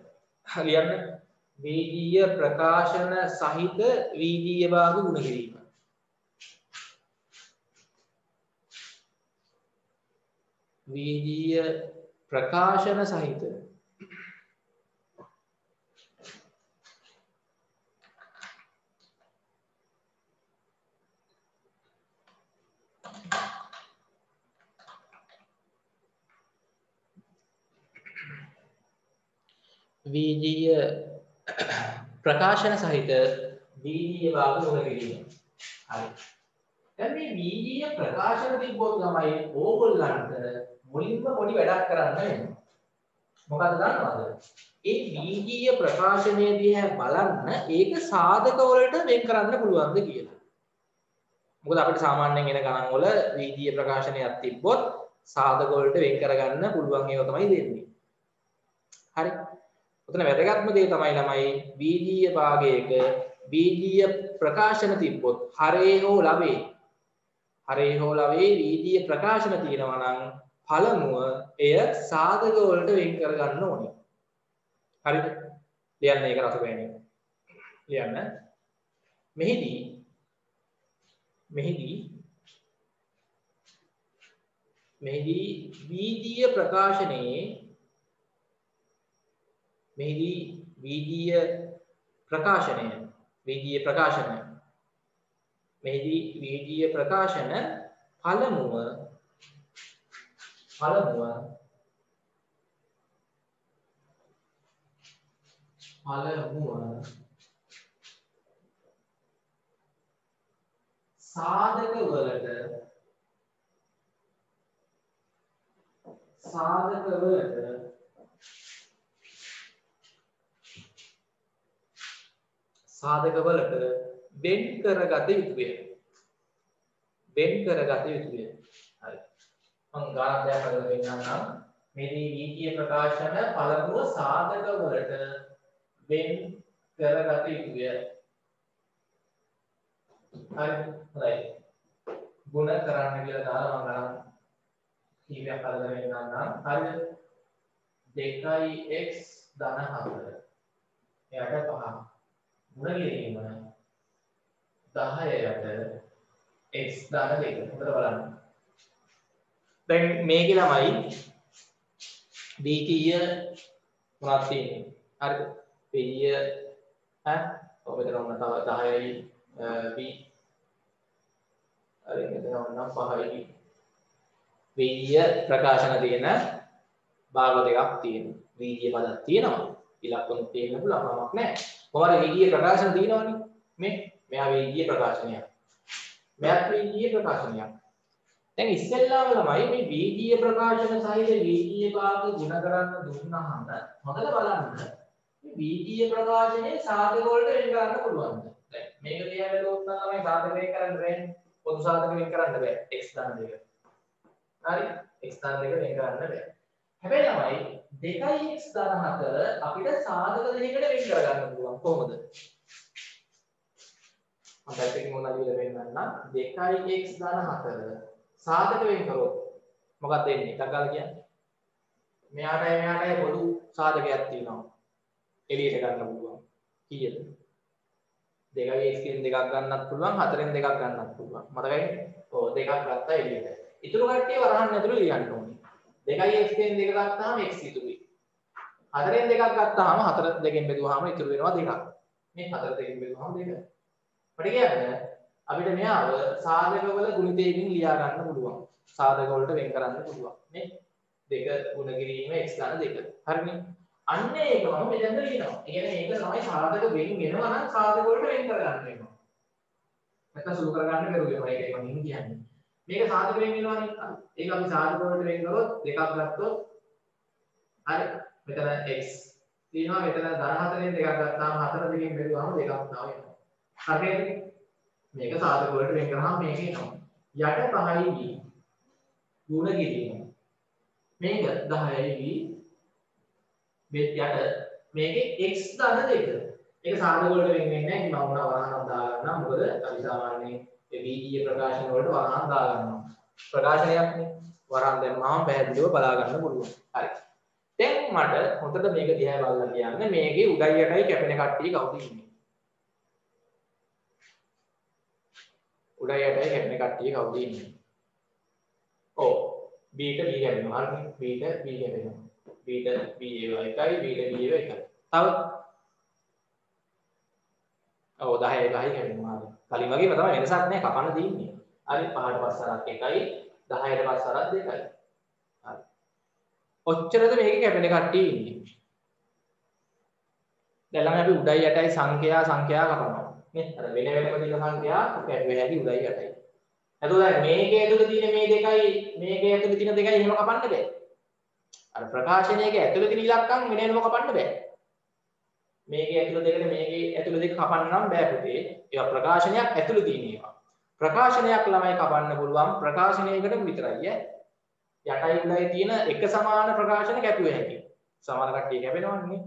ලියන්න. බීජීය ප්‍රකාශන සහිත බීජීය භාග ಗುಣ කිරීම. බීජීය ප්‍රකාශන සහිත බීජීය ප්‍රකාශන සහිත බීජීය භාග ගුණ කිරීම. හරි. දැන් මේ බීජීය ප්‍රකාශන තිබ්බොත් තමයි ඕගොල්ලන්ට මුලින්ම පොඩි වැඩක් කරන්න වෙනවා. මොකද දන්නවද? ඒ බීජීය ප්‍රකාශනයේ දිහා බලන්න ඒක සාධක වලට වෙන් කරන්න පුළුවන්ද කියලා. මොකද අපිට සාමාන්‍යයෙන් එන ගණන් වල බීජීය ප්‍රකාශනයක් තිබ්බොත් සාධක වලට වෙන් කරගන්න පුළුවන් ඒවා තමයි දෙන්නේ. හරි. උතන වැදගත්ම දේ තමයි ළමයි බීජීය භාගයක බීජීය ප්‍රකාශන තිබ්බොත් හරේ හෝ ලවේ බීජීය ප්‍රකාශන තියෙනවා නම් පළමුව එය සාධක වලට වෙන් කරගන්න ඕනේ. හරිද? ලියන්න ඒක රසපෑනේ. ලියන්න. මෙහිදී බීජීය ප්‍රකාශනයේ බීජීය ප්‍රකාශන පළමුව සාධක වලට සාධක වලට වෙන් කරගත යුතුය. වෙන් කරගත යුතුය. හරි. මම ගානක් හදලා දෙන්නම්. මේ වීතිය ප්‍රකාශන පළමුව සාධක වලට වෙන් කරගත යුතුය. හරි. හොඳයි. ගුණ කරන්න කියලා දාලා මම ගණන් කීපයක් හදලා දෙන්නම්. හරිද? 2x ධන 4. එයාට 5. ගුණ කිරීම 10ට x ධන 2. හොඳට බලන්න. දැන් මේකේ ළමයි ද්විතීය මොනවද තියෙන්නේ? හරිද? පීය ඔබ මෙතන තව 10යි b හරි මෙතන නම් 5යි වීර්ය ප්‍රකාශන තියෙන භාග දෙකක් තියෙනවා. වීර්ය පදක් තියෙනවා. ඉලක්කම් තියෙන්න පුළුවන් කමක් නැහැ. කොහොමද වීර්ය ප්‍රකාශන තියෙනවනේ. මෙයා වීර්ය ප්‍රකාශනයක්. මෙයාත් වීර්ය ප්‍රකාශනයක්. දැන් ඉස්සෙල්ලාම ළමයි මේ වීර්ය ප්‍රකාශන සහිත වීර්ය භාග ගුණ කරන්න දුන්නාම හොඳට බලන්න මේ වීර්ය ප්‍රකාශනයේ සාධක වලට වෙන් කරන්න පුළුවන්ද? දැන් මේක දිහා බැලුවොත් නම් ළමයි සාධක වෙන් කරන්න බැහැ. පොදු සාධක වෙන් කරන්න බෑ. x ධන 2. හරි x ධන 2 වෙන් කරන්න බෑ. හැබැයි ළමයි 2x ධන 4 අපිට සාධක දෙකකට වෙන් කරගන්න පුළුවන් කොහොමද? මම පැත්තකින් මොනවද කියලා වෙන්නන්න 2x ධන 4 සාධක වෙන් කරොත් මොකක්ද වෙන්නේ? එකක් ගාලා කියන්නේ. මෙයාටයි පොදු සාධකයක් තියෙනවා. එළියට ගන්න පුළුවන්. කීයද? 2x කින් දෙකක් ගන්නත් පුළුවන් 4න් දෙකක් ගන්නත් පුළුවන්. මතකයි? ඔව් දෙකක් ගත්තා එළියට. ඉතුරු කට්ටිය වරහන් ඇතුළේ ලියන්න ඕනේ. 2x කින් දෙක ගත්තාම x ඉතුරුයි. 4න් දෙකක් ගත්තාම 4 දෙකෙන් බෙදුවාම ඉතුරු වෙනවා 2ක්. මේ 4 දෙකෙන් බෙදුවාම 2. මට කියන්නේ අපිට මෙයාව සාධකවල ගුණිතයකින් ලියා ගන්න පුළුවන්. සාධක වලට වෙන් කරන්න පුළුවන්. නේ? 2 ගුණ කිරීම x ධන 2. හරිනේ? අන්න ඒකම මෙතෙන්ද ලියනවා. ඒ කියන්නේ මේක තමයි සාධක වෙන් වෙනවා නම් සාධක වලට වෙන් කරගන්න වෙනවා. නැත්නම් සුළු කරගන්න බැරුව වෙනවා. ඒකයි මම කියන්නේ. මේක සාධක වෙන් වෙනවානේ. ඒක අපි සාධක වලට වෙන් කරොත් දෙකක් ගත්තොත් හරි. මෙතන x තියෙනවා. මෙතන ධන 4ෙන් දෙකක් ගත්තාම 4 දෙකෙන් බෙදුවාම දෙකක් තමයි එනවා. හරිද? මේක සාධක වලට වෙන් කරාම මේක එනවා. යට 5යි b ගුණ කිරීම. මේක 10යි b යට මේකේ x ධන 2. ඒක සාධක වලට වෙන් වෙන්නේ නැහැ. මම උනා වරහණක් දාගන්නම්. මොකද අපි සාමාන්‍යයෙන් මේ වීඩියෝ ප්‍රකාශන වලට වරහන් දාගන්නවා. ප්‍රකාශනයක්නේ. වරහන් දැම්මම පැහැදිලිව බලා ගන්න පුළුවන්. හරි. දැන් මට හොඳට මේක දිහා බලලා කියන්න මේකේ උඩයි යටයි කැපෙන කට්ටිය කවුද ඉන්නේ? උඩයි යටයි කැපෙන කට්ටිය කවුද ඉන්නේ? ඔව්. b ට b කැපෙනවා. හරිනේ. b ට b කැපෙනවා. b ට b ඒවා එකයි b ට b ඒවා එකයි. තව ඔව් 10 11යි කැපෙනවා. හරි. කලින් වගේම තමයි වෙනසක් නැහැ කපන්න දෙන්නේ. හරි 5ට පස්සරක් එකයි 10ට පස්සරක් දෙකයි. හරි. ඔච්චරද මේකේ කැපෙන කට්ටිය ඉන්නේ. දැන් ළඟ අපි උඩයි යටයි සංඛ්‍යා කපනවා. නේ? අර වෙන වෙනම තියෙන සංඛ්‍යා කැපුවේ හැටි උඩයි යටයි. එතකොට දැන් මේකේ ඇතුළේ තියෙන මේ දෙකයි මේකේ ඇතුළේ තියෙන දෙකයි එහෙම කපන්න බෑ. අර ප්‍රකාශනයක ඇතුළේ තියෙන ඉලක්කම් වෙන වෙනම කපන්න බෑ. මේකේ ඇතුළේ දෙකට මේකේ ඇතුළේ දෙක කපන්න නම් බෑ පුතේ. ඒවා ප්‍රකාශනයක් ඇතුළේ තියෙන ඒවා. ප්‍රකාශනයක් ළමයි කපන්න පුළුවන් ප්‍රකාශනයකට විතරයි ඈ. යටයි උඩයි තියෙන එක සමාන ප්‍රකාශන කැපුවේ හැටි. සමාන කට්ටිය කැපෙනවන්නේ.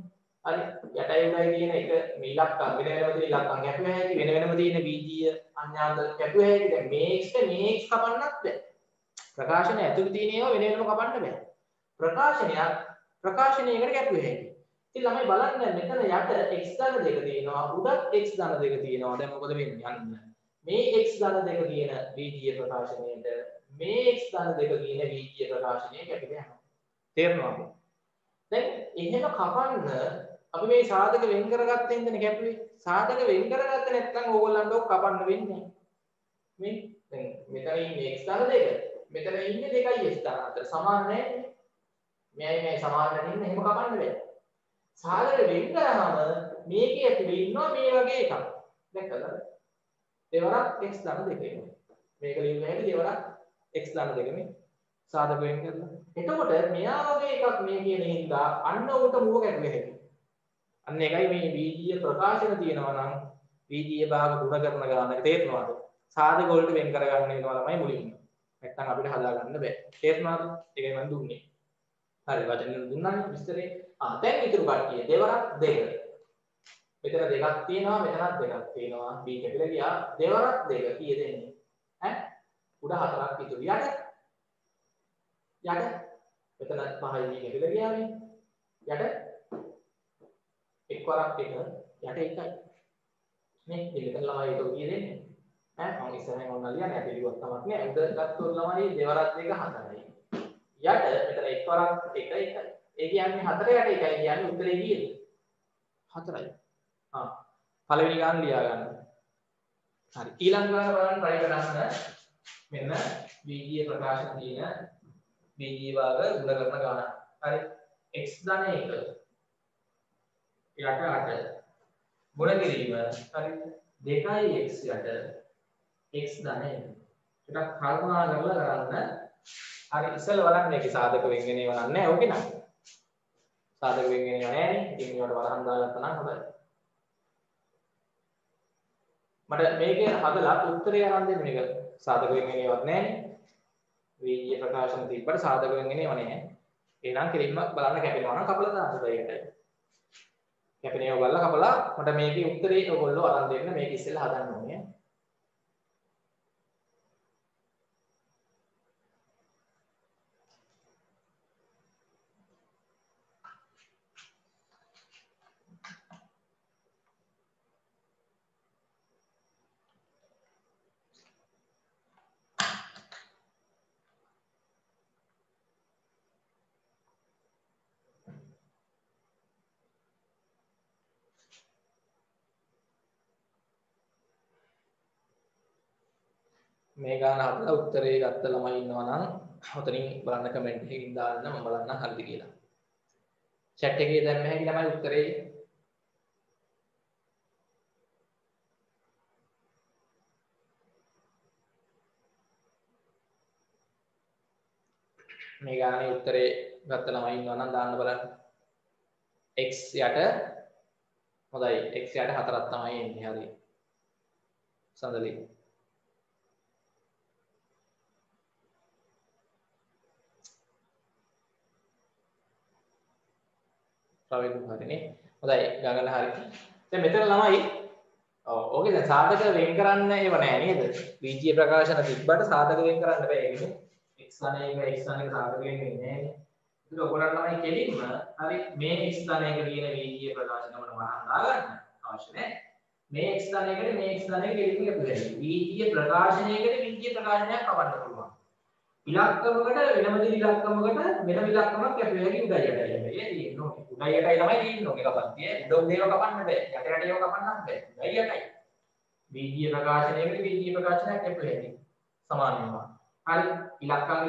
හරි. යටයි උඩයි තියෙන එක මේ ඉලක්කම් වෙන වෙනම තියෙන ඉලක්කම් කැපුවේ හැටි වෙන වෙනම තියෙන බීජීය අඥාත කැපුවේ හැටි. දැන් මේ x කපන්නත් බෑ. ප්‍රකාශනය ඇතුළේ තියෙන ඒවා වෙන වෙනම කපන්න බෑ. ප්‍රකාශනයකට කැපුවේ හැටි. ඉතින් ළමයි බලන්න මෙතන යට x ධන 2 තියෙනවා උඩත් x ධන 2 තියෙනවා. දැන් මොකද වෙන්නේ? අන්න මේ x ධන 2 කියන බීජීය ප්‍රකාශනයට මේ x ධන 2 කියන බීජීය ප්‍රකාශනය කැපිලා යනවා. තේරෙනවද? දැන් එහෙම කපන්න අපි මේ සාධක වෙන් කරගත්තේ ඉඳනේ කැපුවේ. සාධක වෙන් කරගත්තේ නැත්නම් ඕගොල්ලන්ට ඔක් කපන්න වෙන්නේ නැහැ. දැන් මෙතන ඉන්නේ x ධන 2. මෙතන ඉන්නේ 2x ධන 4. සමාන නැහැ. මේ සමාන නැතිනම් එහෙම කපන්න බෑ. සාධක වෙන් කරාම මේකේ ඇතුලේ ඉන්නවා මේ වගේ එකක්. දැක්කද? දෙවරක් x ධන 2 එනවා. මේක ලියුම හැටි දෙවරක් x ධන 2 නේ. සාධක වෙන් කරලා. එතකොට මෙයා වගේ එකක් මේ කියන හින්දා අන්න උට මුව කැඩුවේ හැටි. අන්න එකයි මේ බීජීය ප්‍රකාශන තියෙනවා නම් වීජීය භාග ගුණ කරන ගානක තේරෙනවද? සාධක වලට වෙන් කරගන්න වෙනවා ළමයි මුලින්ම. නැත්තම් අපිට හදා ගන්න බෑ. තේරෙනවද? ඒකයි මම දුන්නේ. හරි වචන දුන්නානේ විස්තරේ. දැන් ඉතුරු කට්ටිය දෙවරක් දෙක. මෙතන දෙකක් තියෙනවා මෙතනත් දෙකක් තියෙනවා. b කැපිලා ගියා. දෙවරක් දෙක කීයද එන්නේ? ඈ උඩ හතරක් ඉතුරු. යට මෙතන 5යි b කැපිලා ගියානේ. යට එක් වරක් එක යට එකයි. නේ දෙකෙන් ළමයි ඒක කීයද එන්නේ? මම ඉස්සරහින් ඔන්න ලියන්නේ පිළිවෙත් තමක් නේ. උඩ ගත්තොත් ළමයි දෙවරක් දෙක 4යි. යට මෙතන එක් වරක් එක එකයි. ඒ කියන්නේ 4 යට එකයි කියන්නේ උත්තරේ කීයද? 4යි. පළවෙනි ගාන ලියා ගන්න. හරි. ඊළඟ ගාන බලන්න try කරන්න. මෙන්න වීජීය ප්‍රකාශන තියෙන වීජීය භාග ගුණ කරන ගාන. හරි. x ධන 1 යට 8 ගුණ කිරීම හරි 2x යට x ධන 1. ටිකක් කල්පනා කරලා කරන්න. හරි ඉස්සෙල්ලා බලන්න මේකේ සාධක වෙන්ගෙන ඒවා නැහැ. ඕකේ නේද? සාධක වෙන්ගෙන ඒවා නැහැ නේ. ඉතින් ඒවට බලහන් දාගත්තා නම් හොඳයි. මට මේකේ හදලා උත්තරය අරන් දෙන්න මේක සාධක වෙන්ගෙන ඒවත් නැහැ. වීජීය ප්‍රකාශන තිබ්බට සාධක වෙන්ගෙන ඒවා නැහැ. එහෙනම් කෙලින්ම බලන්න කැපෙනවා නම් කපලා දාන්න බෑකට. කැපෙනේව බලලා කපලා මට මේකේ උත්තරේ ඔයගොල්ලෝ අරන් දෙන්න මේක ඉස්සෙල්ලා හදන්න ඕනේ. මේ ගාන හදලා උත්තරේ ගත්ත ළමයි ඉන්නවා නම් ඔතනින් බලන්න කමෙන්ට් එකකින් දාන්න මම බලන්න හරිද කියලා. chat එකේ දැම්ම හැකි ළමයි උත්තරේ මේ ගානේ උත්තරේ ගත්ත ළමයි ඉන්නවා නම් දාන්න බලන්න. x යට හොඳයි x යට 4ක් තමයි එන්නේ හරි. සඳලි ප්‍රවේග හරිනේ. හොඳයි ගගන හරි. දැන් මෙතන ළමයි ඕකේ දැන් සාධක වෙන් කරන්න ඒව නෑ නේද? වීජීය ප්‍රකාශන තිබ්බට සාධක වෙන් කරන්න බෑ ඒකනේ. x ධන 1 x ධන 1 සාධක වෙන්නේ නෑනේ. ඒක ඔයගොල්ලන් ළමයි කෙලින්ම හරි මේ x ධන 1 කියන වීජීය ප්‍රකාශන වල වහන් දාගන්න අවශ්‍ය නෑ. මේ x ධන 1ට මේ x ධන 1 කෙලින්ම කැපුවා. වීජීය ප්‍රකාශනයකට වීජීය ප්‍රකාශනයක් කවන්න පුළුවන්. ඉලක්කමකට වෙනම දි ඉලක්කමකට වෙනම ඉලක්කමක් කැපුවා හැකි උඩ යටයි. ඒ තියෙන්නේ උඩ යටයි තමයි තියෙන්නේ ඔක කපන්තිය. උඩ උඩේව කපන්න බෑ. යට යටේව කපන්නත් බෑ. උඩ යටයි. වීජීය ප්‍රකාශනයකට වීජීය ප්‍රකාශනයක් කැපුවා හැකි. සමාන වෙනවා. හරි ඉලක්කම්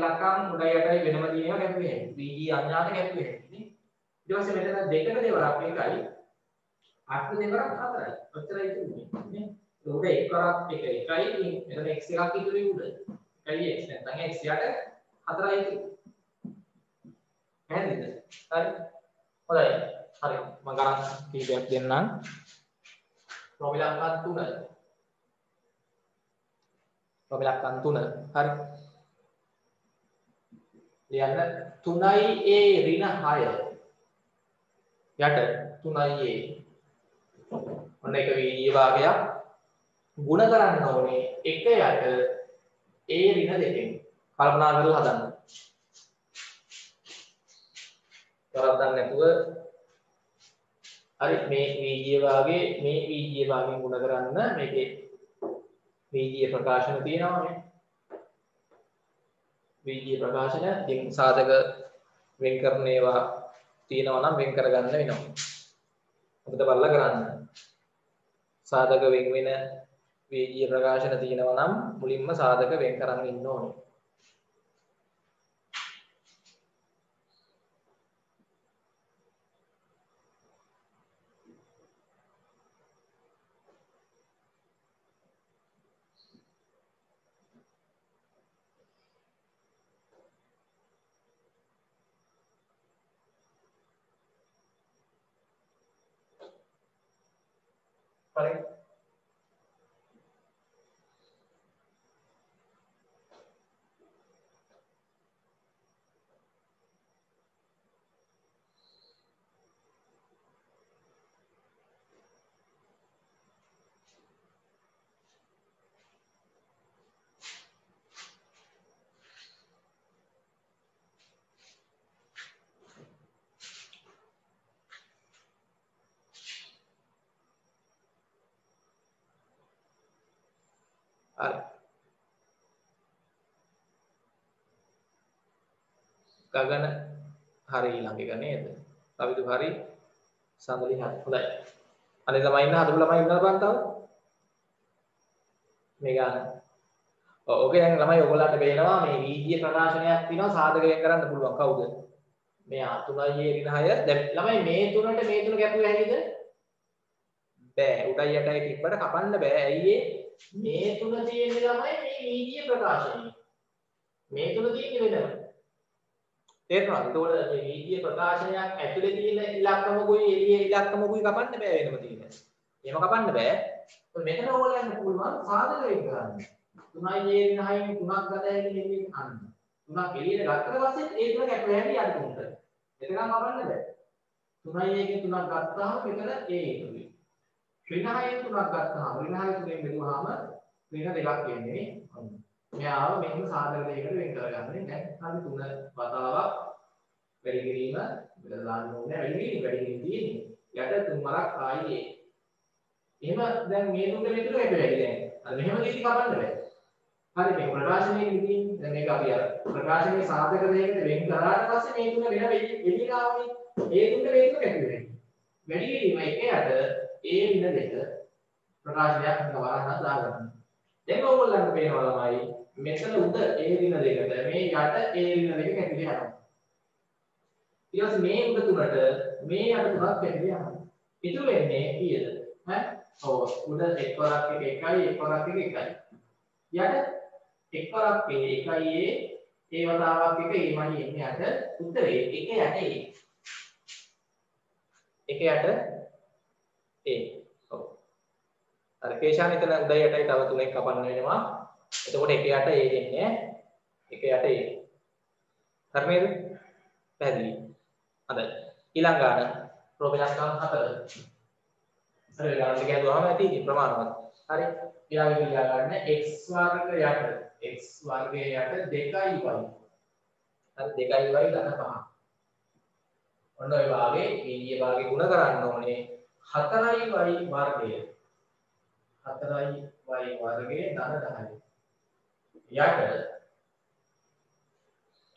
උඩ යටයි වෙනම දි ඒවා කැපුවා හැකි. වීජීය අඥාත කැපුවා හැකි නේ. ඊට පස්සේ මෙතන දෙකට දෙවරක් එකයි. අට දෙවරක් හතරයි. ඔච්චරයි තියෙන්නේ නේ. උඩ එක වරක් එක එකයි. මෙතන x එකක් ඉතුරුයි උඩ. එකයි x නැත්නම් x යට 4යි ඉතුරු. පැහැදිලිද? හරි. හොඳයි. හරි. මම ගණන් කීපයක් දෙන්නම්. ප්‍රමිලක්කන් 3. ප්‍රමිලක්කන් 3. හරි. ලියන්න 3යි a ඍණ 6 යට 3යි a. ඔන්න එක වීජීය භාගයක් ගුණ කරන්න ඕනේ 1 යට a ඍණ 2කින්. කල්පනා කරලා හදන්න. කරද්දන්න නැතුව හරි මේ වීජීය භාගයේ මේ වීජීය භාගයෙන් ගුණ කරන්න මේකේ වීජීය ප්‍රකාශන තියෙනවානේ. වීජීය ප්‍රකාශන ඉතින් සාධක වෙන් කරන ඒවා තියෙනවා නම් වෙන් කරගන්න වෙනවා. අපිට බලලා කරන්න. සාධක වෙන් වෙන වීජීය ප්‍රකාශන තියෙනවා නම් මුලින්ම සාධක වෙන් කරන් ඉන්න ඕනේ. හරි හරි. ගගන හරි ඊළඟ එක නේද? කවිදු හරි. සඳලි හරි. හොඳයි. අනේ ළමයි ඉන්න හදපු ළමයි ඉන්නවද බලන්න තව? මේ ගන්න. ඔව් ඕකේ දැන් ළමයි ඔයගොල්ලන්ට පේනවා මේ වීඩියෝ ප්‍රකාශනයක් තියෙනවා සාධකයෙන් කරන්න පුළුවන් කවුද? මේ 3යි ඍණ 6 දැන් ළමයි මේ තුනට මේ තුන කැපුවේ හැකිද? බෑ. උඩයි යටයි තිබ්බට කපන්න බෑ. ඇයි මේ තුන තියෙන්නේ ළමයි මේ වීඩියෝ ප්‍රකාශනය. මේ තුන තියෙන්නේ වෙනම. තේරෙනවද? ඒතකොට මේ වීඩියෝ ප්‍රකාශනයක් ඇතුලේ තියෙන ඉලක්කමකුයි එළියේ ඉලක්කමකුයි කපන්න බෑ වෙනම තියෙන. එහෙම කපන්න බෑ. මෙතන ඕගොල්ලන්ට පුළුවන් සාධකයෙන් කරන්න. 3යි ඍණ 6න් 3ක් ගතයි කියන්නේ අන්න. 3ක් එළියට ගත්තට පස්සේ ඒ තුන කැපුවේ හැටි යට තුනට. එතකන් කපන්න බෑ. 3යි එකෙන් 3ක් ගත්තාම මෙතන ඒ ඉතුරුයි. ඍණ 6න් 3ක් ගත්තාම ඍණ 6 තුනෙන් බෙදුවාම ඍණ 2ක් එන්නේ. මෙයාව මෙහෙම සාධක දෙකකට වෙන් කරගන්නේ. දැන් අපි 3 වතාවක් වැඩි කිරීම මෙතන දාන්න ඕනේ. වැඩි කිරීම තියෙන්නේ. යට 3 වරක් ආයි ඒ. එහෙම දැන් මේ තුනට මෙතන වැඩි දැන්. අර මෙහෙම කීටි කපන්න බෑ. හරි මේ ප්‍රකාශනයේ ඉතින් දැන් මේක අපි අර ප්‍රකාශනයේ සාධක දෙකකට වෙන් කරාට පස්සේ මේ තුන වෙන එළිලාවනේ. ඒ තුනට මේ තුන කැපුවේ. වැඩි කිරීම එකයට ඒ වින දෙක ප්‍රකාශනයක් වරහන් දාගන්න. දැන් ඕගොල්ලන්ට පේනවා ළමයි මෙතන උඩ ඒ ඍණ දෙකට මේ යට ඒ ඍණ දෙක කැපිලා යනවා. ඊට පස්සේ මේ උඩ තුනට මේ යට තුනක් කැපිලා යනවා. ඉතුරු වෙන්නේ කීයද? ඈ? ඔව් උඩ එක් වරක් එක එකයි එක් වරක් එක එකයි. යට එක් වරක් එකයි ඒ වතාවක් එක ඊමයි එන්නේ යට උත්තරේ එක යට ඒ. එක යට ඒ. ඔව්. අර කේශාන එතන උඩ යටයි තව තුනෙක් කපන්න වෙනවා. එතකොට එක යට ඒ දෙන්නේ එක යට ඒ. හරි නේද? පැහැදිලි. හොඳයි. ඊළඟ ගාන ප්‍රෝපෙලස්කම් 4. හරි ගාන දෙක හදුවාම ඇති ප්‍රමාණවත්. හරි. ඊළඟ ලියා ගන්න x වර්ග යට x වර්ගය යට 2y. හරි 2y ධන 5. ඔන්න ඔය වාගේ ඊයේ වාගේ ගුණ කරන්න ඕනේ 4y වර්ගය. 4y වර්ගයේ ධන 10. යට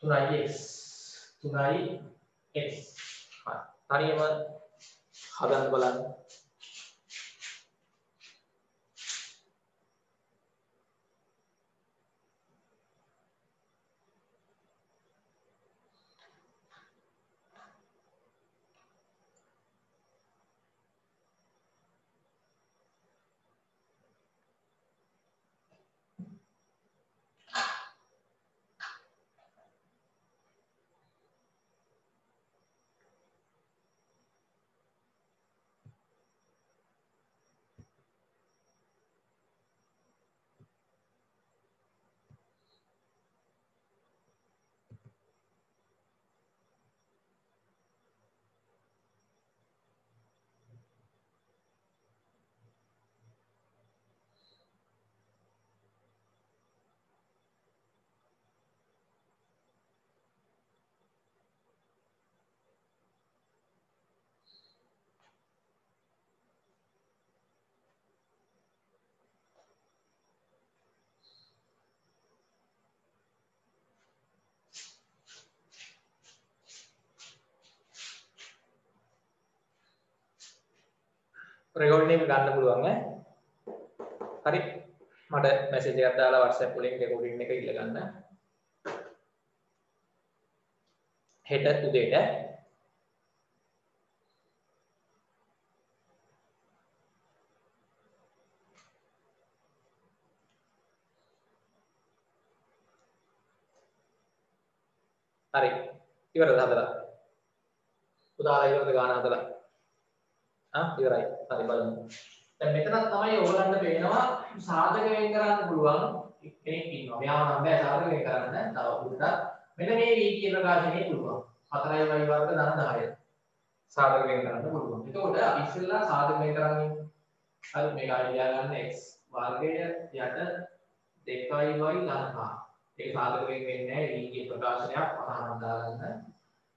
3x 3x. හරි. හරියම හදන්න බලන්න. රෙකෝඩින් එක ගන්න පුළුවන් ඈ. හරි. මට මැසේජ් එකක් දාලා WhatsApp වලින් රෙකෝඩින් එක ඉල්ල ගන්න. හෙට උදේට හරි. ඉවරද හදලා? උදාලා ඉවරද ගාන හදලා? ඉවරයි. හරි බලමු. දැන් මෙතන තමයි ඕගලන්ට පේනවා සාධක වෙන් කරන්න පුළුවන් කෙනෙක් ඉන්නවා. මෙයාව නම් බෑ සාධක වෙන් කරන්න. තව උඩට මෙන්න මේ වීඩියෝ ප්‍රකාශනයේ පුළුවන්. 4y වර්ග ධන 10. සාධක වෙන් කරන්න පුළුවන්. එතකොට අපි ඉස්සෙල්ලා සාධක වෙන් කරන්නේ හරි මේක අයියා ගන්න x වර්ගය යට 2y ධන 5. ඒක සාධක වෙන් වෙන්නේ නැහැ වීඩියෝ ප්‍රකාශනයක් වහාම දාගන්න.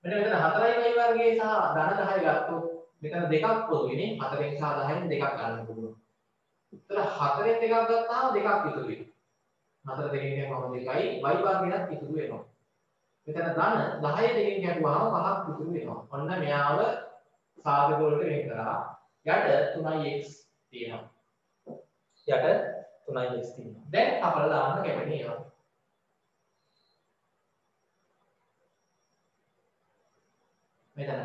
මෙන්න මෙතන 4y වර්ගයේ සහ ධන 10 ගත්තොත් මෙතන දෙකක් පොදුයිනේ 4න් සහ 10න් දෙකක් ගන්න පුළුවන්. ඒතර 4න් දෙකක් ගත්තාම දෙකක් ඉතුරු වෙනවා. 4 දෙකෙන් කැපුවම 2යි y භාගයටත් ඉතුරු වෙනවා. මෙතන ධන 10 දෙකෙන් කැපුවාම 5ක් ඉතුරු වෙනවා. ඔන්න මෙයාව සාධක වලට වෙන් කරා. යට 3x තියෙනවා. යට 3x තියෙනවා. දැන් අපල දාන්න කැපෙන්නේ ඒවා. මෙතන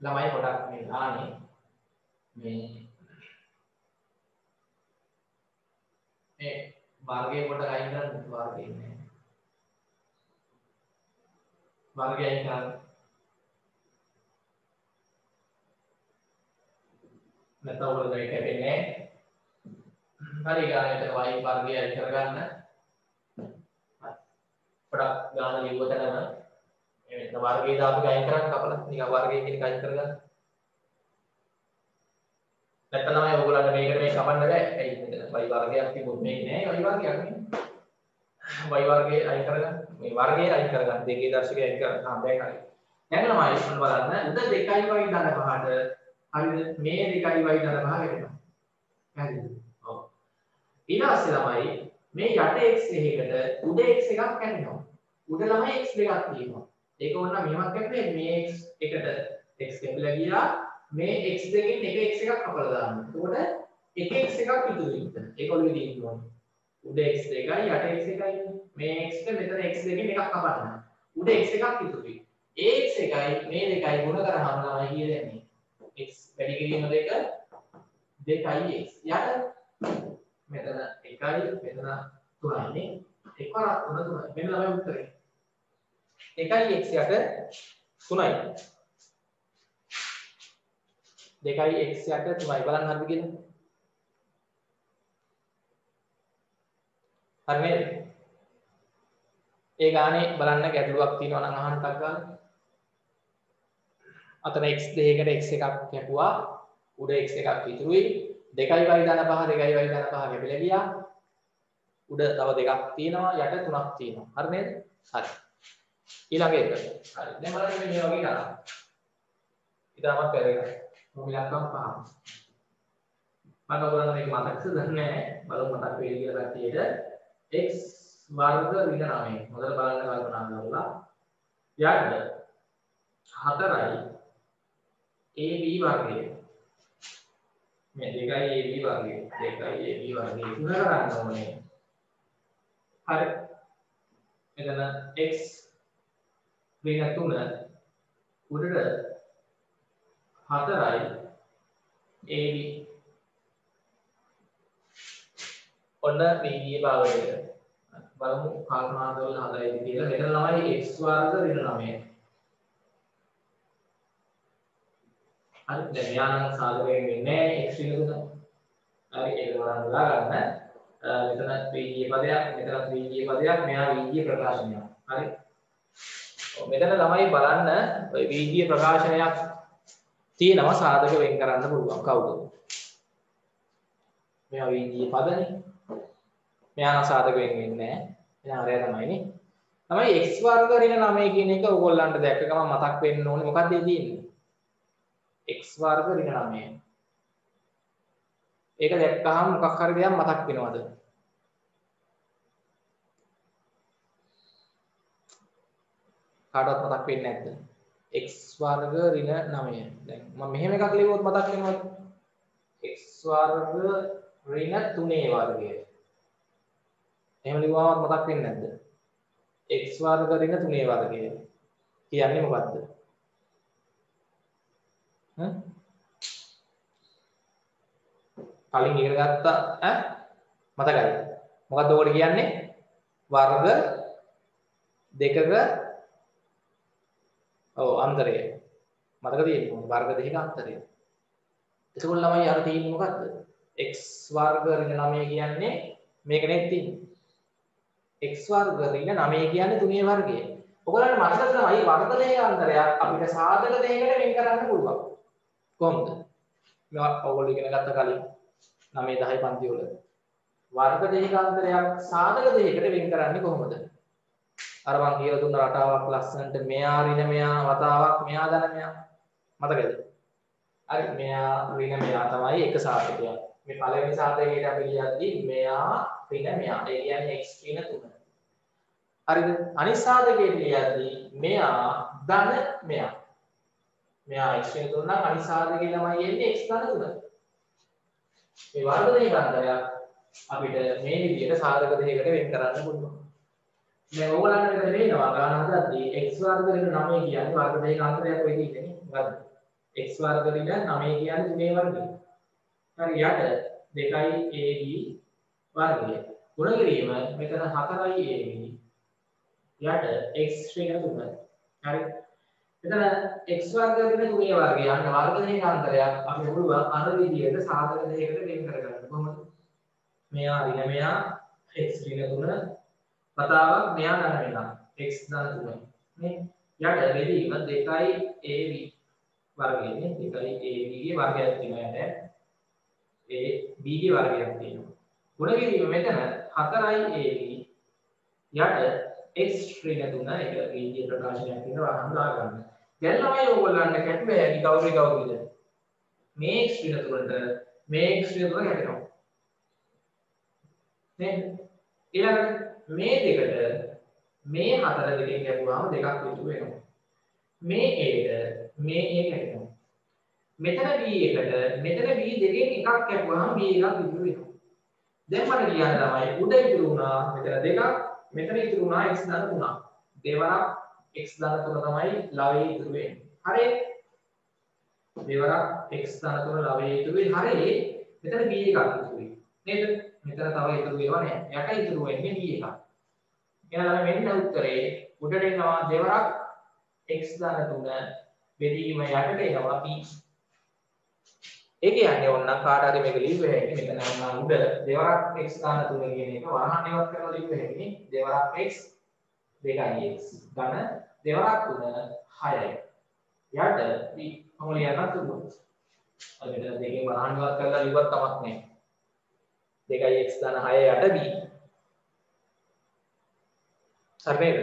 ළමයි කොටක් මේ දාන්නේ මේ වර්ගයේ කොට අයින් කරන්න වර්ගය ඉන්නේ. වර්ගය අයින් කරන්න. නැත්නම් ඔයගොල්ලෝ දෙක කැපෙන්නේ. හරි ගානට y වර්ගය අයින් කරගන්න. පොඩක් ගාන ලියුවතනම මේ වර්ගයේ දාපු අයින් කරන්න කපලා නිකන් වර්ගයේ කියන එක අයින් කරගන්න. නැත්නම් තමයි ඔයගොල්ලන්ට මේකට මේ කපන්න බෑ. ඒ මෙතන y වර්ගයක් තිබුත් මේක නෑ y වර්ගයක් නේ. y වර්ගය අයින් කරගන්න. මේ වර්ගය අයින් කරගන්න. දෙකේ දර්ශකය අයින් කරගන්න. දැන් හරි. දැන් ළමයි ඔන්න බලන්න. උද 2y ධන 5ට හරිද? මේ 2y ධන 5 වෙනවා. හරිද? ඔව්. ඊට පස්සේ ළමයි මේ යට x එකකට උඩ x එකක් කැඩෙනවා. උඩ ළමයි x දෙකක් තියෙනවා. ඒක ඕන නම් මෙහෙමත් කැපුවේ මේ x එකට x කැපිලා ගියා. මේ x දෙකෙන් එක x එකක් කපලා දාන්න. එතකොට එක x එකක් ඉතුරු වෙනවා. ඒක ඔළුවේ තියෙනවා. උඩ x දෙකයි යට x එකයි. මේ x එක මෙතන x දෙකෙන් එකක් කපන්න. උඩ x එකක් ඉතුරුයි. ඒ x එකයි මේ දෙකයි ගුණ කරාම තමයි කියන්නේ. x වැඩි කිරීම දෙක 2x. යට මෙතන 1යි මෙතන 3යි නේ. 1 වරක් 3 3යි. මෙන්න ළමයි උත්තරේ. 1යි x යට 3යි. 2යි x යට 3යි. බලන්න හරිද කියලා? හරි නේද? ඒ ගානේ බලන්න ගැටලුවක් තියෙනවා නම් අහන්න ටක් ගන්න. අතන x දෙකකට x එකක් කැපුවා. උඩ x එකක් ඉතුරුයි. 2y ධන 5 2y ධන 5 කැපිලා ගියා. උඩ තව දෙකක් තියෙනවා යට තුනක් තියෙනවා. හරි නේද? හරි. ඊළඟ එක. හරි. දැන් බලන්න මේ වගේ කරා. ඊටමත් පෙරේක. මොමිලක්කම් පහ. මම ඔයගොල්ලන්ට මේක මතකද දන්නේ නැහැ. බලමු මතක් වෙයි කියලා කට්ටියට. x වර්ග ඍණ 9. මොකද බලන්න කල්පනා කරලා යන්න 4යි ab වර්ගය. මේ 2යි ab වර්ගය 2යි ab වර්ගය ගුණ කරන්න ඕනේ. හරි. එතන x ඍණ 3 උඩට 4යි ab. ඔන්න වීදියේ භාගයට බලමු කල්පනා කරලා හදයිද කියලා. මෙතන ළමයි x වර්ග ඍණ 9. හරි. දැන් යානම් සාධකයෙන් වෙන්නේ x ඍණ 3. හරි ඒක බලන්න ගන්න. මෙතන වීදියේ පදයක් මෙතන වීදියේ පදයක් මෙයා වීදියේ ප්‍රකාශනයක්. හරි. මෙතන ළමයි බලන්න ඔය වීදියේ ප්‍රකාශනයක් තියෙනවා සාධක වෙන් කරන්න පුළුවන්. කවුද? මෙයා වීදියේ පදනේ. මෙයා සාධක වෙන් වෙන්නේ නැහැ. එහෙනම් හරිය තමයිනේ. තමයි x වර්ග ඍණ 9 කියන එක ඕගොල්ලන්ට දැක්ක ගමන් මතක් වෙන්න ඕනේ. මොකක්ද ඒ තියෙන්නේ? x වර්ග ඍණ 9. ඒක දැක්කහම මොකක් හරි දෙයක් මතක් වෙනවද? කාටවත් මතක් වෙන්නේ නැද්ද? x වර්ග ඍණ 9. දැන් මම මෙහෙම එකක් ලියුවොත් මතක් වෙනවද? x වර්ග ඍණ 3 වර්ගය. එහෙම ලිව්වම මතක් වෙන්නේ නැද්ද? x වර්ග ඍණ 3 වර්ගය කියන්නේ මොකද්ද? කලින් ඉගෙන ගත්තා මතකයි. මොකද්ද ඔකට කියන්නේ? වර්ග දෙකක අන්තරය. මතක තියෙනවා වර්ග දෙකක අන්තරය. එතකොට ළමයි අර තියෙන්නේ මොකද්ද? x වර්ග ඍණ 9 කියන්නේ මේක නේ තියෙන්නේ. x වර්ග ඍණ 9 කියන්නේ 3 වර්ගය. ඔයගොල්ලන්ට මතක තමයි වර්ග දෙකක අන්තරයක් අපිට සාධක දෙකකට වෙන් කරන්න පුළුවන්. කොහොමද? මේවා ඔයගොල්ලෝ ඉගෙන ගත්ත කලින් 9 10 පන්ති වල වර්ග දෙකක අන්තරයක් සාධක දෙකකට වෙන් කරන්නේ කොහොමද? අර මං කියලා දුන්න රටාවක් ලස්සනට මෙයා ඍණ මෙයා වතාවක් මෙයා ධන මෙයා මතකද? හරි මෙයා ඍණ මෙයා තමයි එක සාධකයක්. මේ පළවෙනි සාධකයට අපි ලියද්දී මෙයා ඍණ මෙයා. ඒ කියන්නේ x ඍණ 3. හරිද? අනිත් සාධකයට ලියද්දී මෙයා ධන මෙයා. මෙයා x ඍණ 3 නම් අනිත් සාධකේ ළමයි එන්නේ x ධන 3. මේ වර්ග දෙකක් අපිට මේ විදිහට සාධක දෙකකට වෙන් කරන්න පුළුවන්. දැන් ඕගොල්ලන්ට මෙතන වෙනවා ගාන හදද්දී x වර්ග ඍණ 9 කියන්නේ වර්ග දෙකක අන්තරයක් වෙයි තියෙන්නේ වර්ග. x වර්ග ඍණ 9 කියන්නේ 3 වර්ගය. හරි යට 2ab වර්ගය. ගුණ කිරීම මෙතන 4ab යට x ශ්‍රේණිය 3. හරි. මෙතන x වර්ග ඍණ 3 වර්ගය යන වර්ග දෙකක අන්තරයක් අපි පුළුවන් අර විදිහට සාධක දෙකකට වෙන් කරගන්න. කොහොමද? මෙයා ඍණ මෙයා x ඍණ 3 කතාවක් මෙයා ගන්න වෙනවා x ධන 3 නේ යට බෙදීම 2ab වර්ගය නේ 2ab ගේ වර්ගයක් තියෙනවා යට ab ගේ වර්ගයක් තියෙනවා ගුණ කිරීම මෙතන 4ab යට x ශ්‍රේණිය 3 එක රීජිය ප්‍රකාශනයක් තියෙනවා වහන් දාගන්න දැන් ළමයි ඕගොල්ලන්ට කැටුවේ ඇයි කවුරුද මේ x ශ්‍රේණිය 3ට මේ x ශ්‍රේණිය 3 කැටෙනවා නේද ඊළඟට මේ දෙකට මේ හතර දෙකෙන් ගැපුවාම දෙකක් ඉතුරු වෙනවා. මේ a ට මේ a කැපෙනවා. මෙතන b එකට මෙතන b දෙකෙන් එකක් කැපුවාම b එකක් ඉතුරු වෙනවා. දැන් මට කියන්න තමයි උඩ ඉතුරු වුණා මෙතන දෙකක් මෙතන ඉතුරු වුණා x ධන 3ක්. දෙවරක් x ධන 3 තමයි ලවයේ ඉතුරු වෙන්නේ. හරිද? දෙවරක් x ධන 3 ලවයේ ඉතුරු වෙන්නේ. හරිද? මෙතන b එකක් ඉතුරු වෙයි. නේද? මෙතන තව ඉතුරු වෙනවා නෑ. යට ඉතුරු වෙන්නේ b එකක්. එහෙනම් මෙන්න උත්තරේ උඩට එනවා දෙවරක් x ධන 3 බෙදීම යටට එනවා b. ඒ කියන්නේ ඕනනම් කාට හරි මේක ලියුව හැකි මෙතන නම් උඩ දෙවරක් x ධන 3 කියන එක වරහන් ඉවත් කරලා ලියුව හැකි දෙවරක් x 2x ධන දෙවරක් 3 6යි. යට b කොහොම ලියන්නත් පුළුවන්. අර මෙතන දෙකෙන් වරහන් ඉවත් කරලා ලියුවත් කමක් නැහැ. 2x ධන 6 යට b. හරි නේද?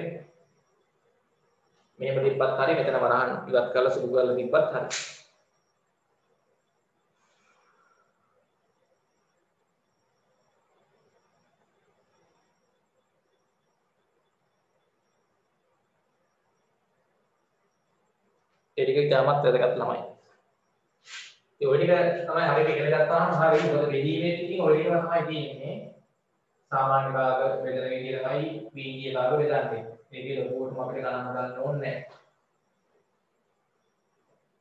මෙහෙම තිබ්බත් හරි මෙතන වරහන් ඉවත් කරලා සුදු කරලා තිබ්බත් හරි. ඒ ටික ඉතාමත් වැදගත් ළමයි. ඒ ඔය ටික තමයි හරියට ඉගෙන ගත්තාම හරියට මොකද බෙදීමේ ඉතින් ඔය ටික තමයි තියෙන්නේ. සාමාන්‍ය භාග බෙදන විදිහටයි බීජීය භාග බෙදන්නේ. මේකේ ලොකුවටම අපිට ගණන් හදන්න ඕනේ නැහැ.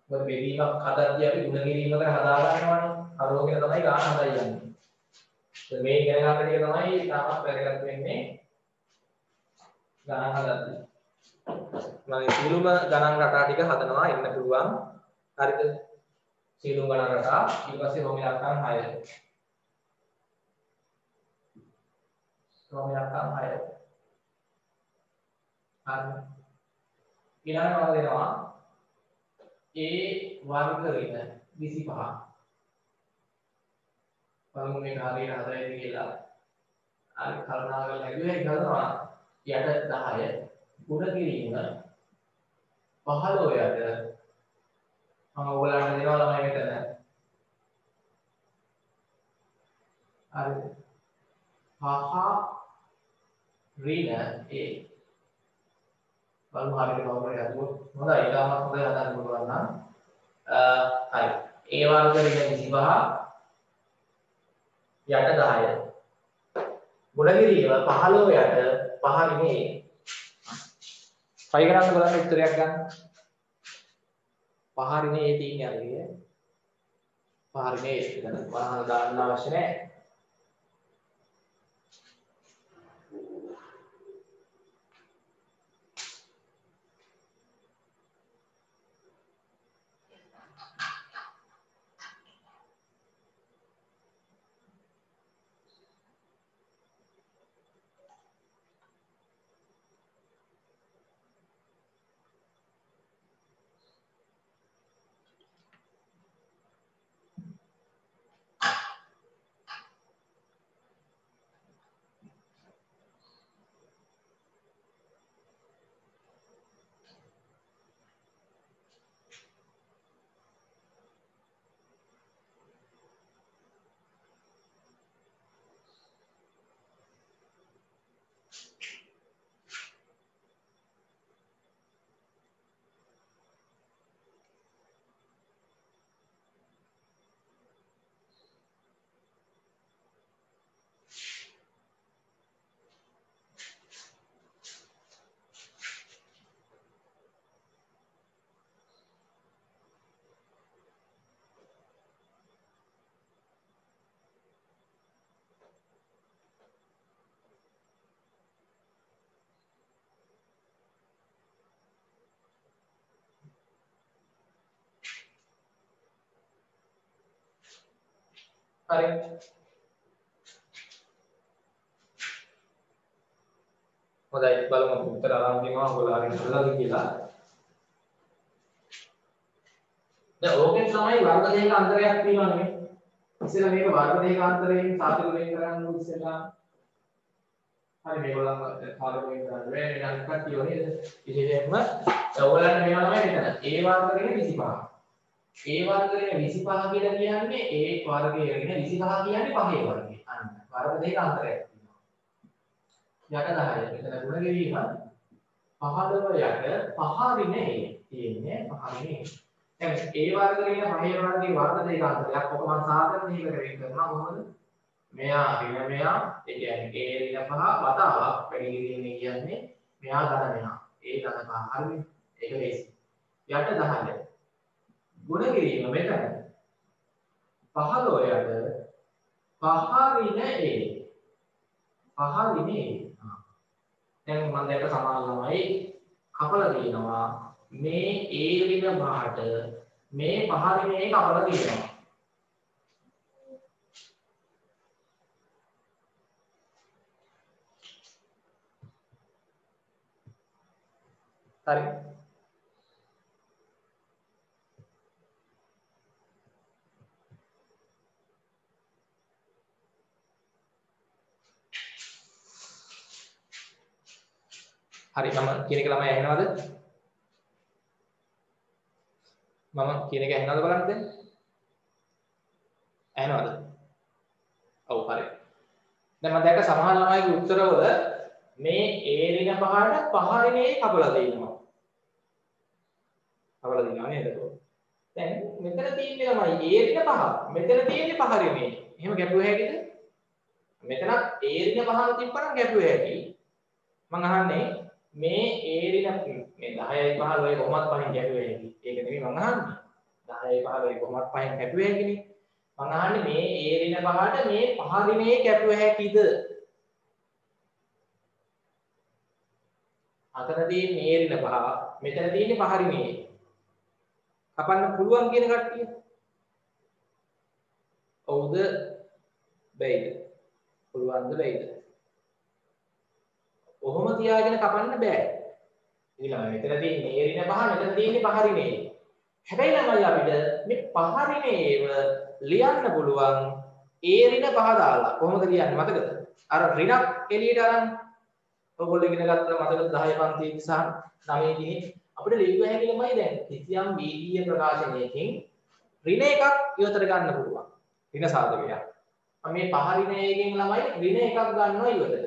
මොකද බෙදීමක් හදද්දී අපි ගුණ කිරීමකට හදා ගන්නවානේ. හරවගෙන තමයි ගාන හදා යන්නේ. දැන් මේ ඉගෙන ගන්න ටික තමයි තාමත් වැදගත් වෙන්නේ. ගණන් හදද්දී. මම සියලුම ගණන් රටා ටික හදනවා එන්න පුළුවන්. හරිද? සියලුම ගණන් රටා ඊට පස්සේ රෝම ඉලක්කම් 6. රෝම ඉලක්කම් 6. හරි. ඊළඟට මම දෙනවා a වර්ග ඍණ 25. බලමු මේක හරියට හදයිද කියලා. අර කල්පනා කරලා හැදුවේ ගන්නවා යට 10 ගුණ කිරීම 15 යට මම ඔයගලන්ට දෙනවා ළමයි මෙතන. හරි. 5 ඍණ a බලමු හරියට කවුරුහරි හදුවොත් හොඳයි ඊටමත් හොඳයි හදන්න පුළුවන් නම් හරි a වර්ග ඍණ 25 යට 10 ගුණ කිරීම 15 යට 5 නේ try කරන්න බලන්න උත්තරයක් ගන්න 5 නේ තියෙන්නේ හරිය 5 නේ එතන වරහන් දාන්න අවශ්‍ය නැහැ හරි. හොඳයි බලමු උත්තර අරන් දෙනවා ඔයගොල්ලෝ හරියට හදලාද කියලා. දැන් ඕකෙන් තමයි වර්ග දෙකක අන්තරයක් තියෙනවා නේ. ඉතින් මේක වර්ග දෙකක අන්තරයෙන් සාපේක්ෂව වෙන් කරන්න ඕනේ ඉස්සෙල්ලා. හරි මේගොල්ලන් සාපේක්ෂව වෙන් කරන්න බැහැ නේද? කට්ටිය නේද? විශේෂයෙන්ම ඔයගොල්ලන්ට මේවා තමයි මෙතන. A වර්ගයෙන් 25. A වර්ගයෙන් 25 කියලා කියන්නේ A වර්ගයෙන් 25 කියන්නේ 5 වර්ගය. අන්න වර්ග දෙකක අන්තරයක් තියෙනවා. යට 10. මෙතන ගුණ කිරීම 15 යට 5 රිනේ තියෙන්නේ 5 රිනේ. දැන් A වර්ගයෙන් 5 වර්ගයේ වර්ග දෙක අතරයක් ඔක මම සාධන දෙකකට වෙන් කරනවා කොහොමද? මෙයා ඍණ මෙයා ඒ කියන්නේ A ඍණ 5 වතාවක් වැඩි කිරීමේ කියන්නේ මෙයා ධන මෙයා. ඒ ධන 5 හරිනේ. ඒක ලේසි. යට 10. ගුණ කිරීම මෙතන 15 යට 5 ඍණ A. 5 ඍණ A. දැන් මම දැක්ක සමාන ළමයි කපලා දිනවා මේ A ඍණ 5ට මේ 5 ඍණ A කපලා දිනවා. හරි. හරි මම කියන එක ළමයි ඇහෙනවද? මම කියන එක ඇහෙනවද බලන්න දැන්? ඇහෙනවද? ඔව් හරි. දැන් මම දැක්ක සමහර ළමයිගේ උත්තරවල මේ A ඍණ 5ට 5 ඍණ A කපලා දෙනවා. කපලා දෙනවා නේද? දැන් මෙතන තියෙන්නේ ළමයි A ඍණ 5. මෙතන තියෙන්නේ 5 ඍණ A. එහෙම ගැපුව හැකිද? මෙතනත් A ඍණ 5 තිබ්බනම් ගැපුව හැකි. මම අහන්නේ මේ A ඍණ මේ 10යි 15යි කොහොමත් පහින් ගැපුව හැකි. ඒක නෙමෙයි මම අහන්නේ. 10යි 15යි කොහොමත් පහින් ගැපුව හැකිනේ. මම අහන්නේ මේ A ඍණ 5ට මේ 5 ඍණ A ගැපුව හැකිද? අතන තියෙන්නේ A ඍණ 5, මෙතන තියෙන්නේ 5 ඍණ A. කපන්න පුළුවන් කියන කට්ටිය. ඔව්ද? බැයිද? පුළුවන්ද බැයිද? ඔහොම තියාගෙන කපන්න බෑ. ඊළඟ මෙතන තියෙන්නේ A ඍණ 5, මෙතන තියෙන්නේ 5 ඍණ A. හැබැයි ළමයි අපිට මේ 5 ඍණ Aව ලියන්න පුළුවන් A ඍණ 5 දාලා. කොහොමද ලියන්නේ මතකද? අර ඍණක් එළියට අරන් ඔයගොල්ලෝ ඉගෙන ගත්ත මතකද 10 පන්තියේ සහ 9 දිනේ අපිට ලියුව හැකි ළමයි දැන් කිසියම් වීඩියෝ ප්‍රකාශනයකින් ඍණ එකක් ඉවතට ගන්න පුළුවන්. ඍණ සාධකයක්. මේ 5 ඍණ එකකින් ළමයි ඍණ එකක් ගන්නවා ඉවතට.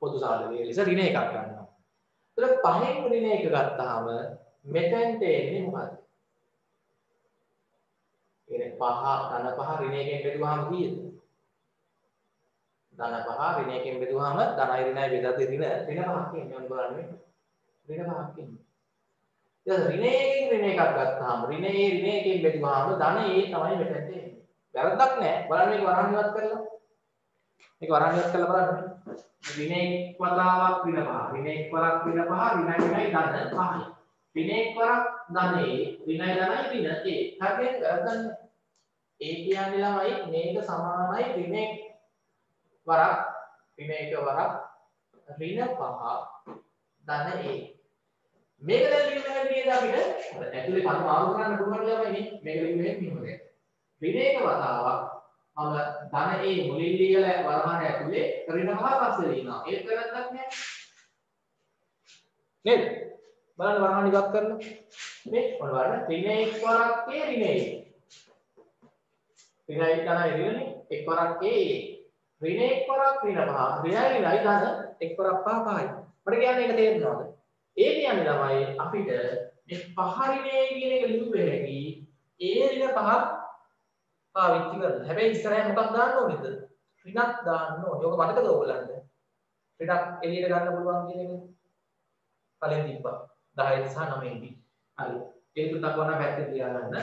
පොදු සාධකයේ ලෙස ඍණ එකක් ගන්නවා. ඒතර 5න් ඍණ එක ගත්තාම මෙතෙන්ට එන්නේ මොකද්ද? එනේ 5 ධන 5 ඍණ එකෙන් බෙදුවාම කීයද? ධන 5 ඍණ එකෙන් බෙදුවාම ධනයි ඍණයි බෙදද්දී ඍණ 5ක් එන්නේ මොන බලන්නේ? ඍණ 5ක් එන්නේ. ඊට ඍණ එකෙන් ඍණ එකක් ගත්තාම ඍණ එකෙන් බෙදුවාම ධන A තමයි මෙතෙන්ට එන්නේ. වැරද්දක් නෑ. බලන්න මේක වරහන් ඉවත් කරලා. මේක වරහන් ඉවත් කරලා බලන්න. ඍණ එක් වතාවක් ඍණ 5. ඍණ එක් වරක් ඍණ 5 ඍණයි ධන 5යි. ඍණ එක් වරක් ධන A ඍණයි ධනයි ඍණ A. හරියට වැරද්දක් නෑ. ඒ කියන්නේ ළමයි මේක සමානයි ඍණ එක් වරක් ඍණ එක වරක් ඍණ 5 ධන A. මේක දැන් ලියන්න හැටි නේද අපිට? ඇතුලේ කර්ම ආව කරන්න පුළුවන් ළමයි නේ. මේක ලියුමේ මෙහෙමද? ඍණ එක වතාවක් මම ධන A මුලින් ලියලා වරහන ඇතුලේ ඍණ 5 පස්සේ ලියනවා. ඒක වැරද්දක් නෑ. නේද? බලන්න වරහන් ඉවත් කරලා. මේ මොන වරද? ඍණ එක් වරක් A ඍණ A. ඍණ එක තමයි ඍණනේ. එක් වරක් A. ඍණ එක් වරක් ඍණ 5. ඍණයි ධන එක් වරක් 5 5යි. මට කියන්නේ ඒක තේරෙනවද? ඒ කියන්නේ ළමයි අපිට මේ 5 ඍණ A කියන එක ලියුවේ හැකි A ඍණ 5ක් පාවිච්චි කරලා. හැබැයි ඉස්සරහින් මොකක්ද දාන්න ඕනේද? ඍණක් දාන්න ඕනේ. ඔක මතකද ඔයගොල්ලන්ට? ඍණක් එළියට ගන්න පුළුවන් කියන එක. කලින් තිබ්බා. 10 සහ 9 දී. හරි. ඒක තුනක් වුණා පැත්තේ තියාගන්න.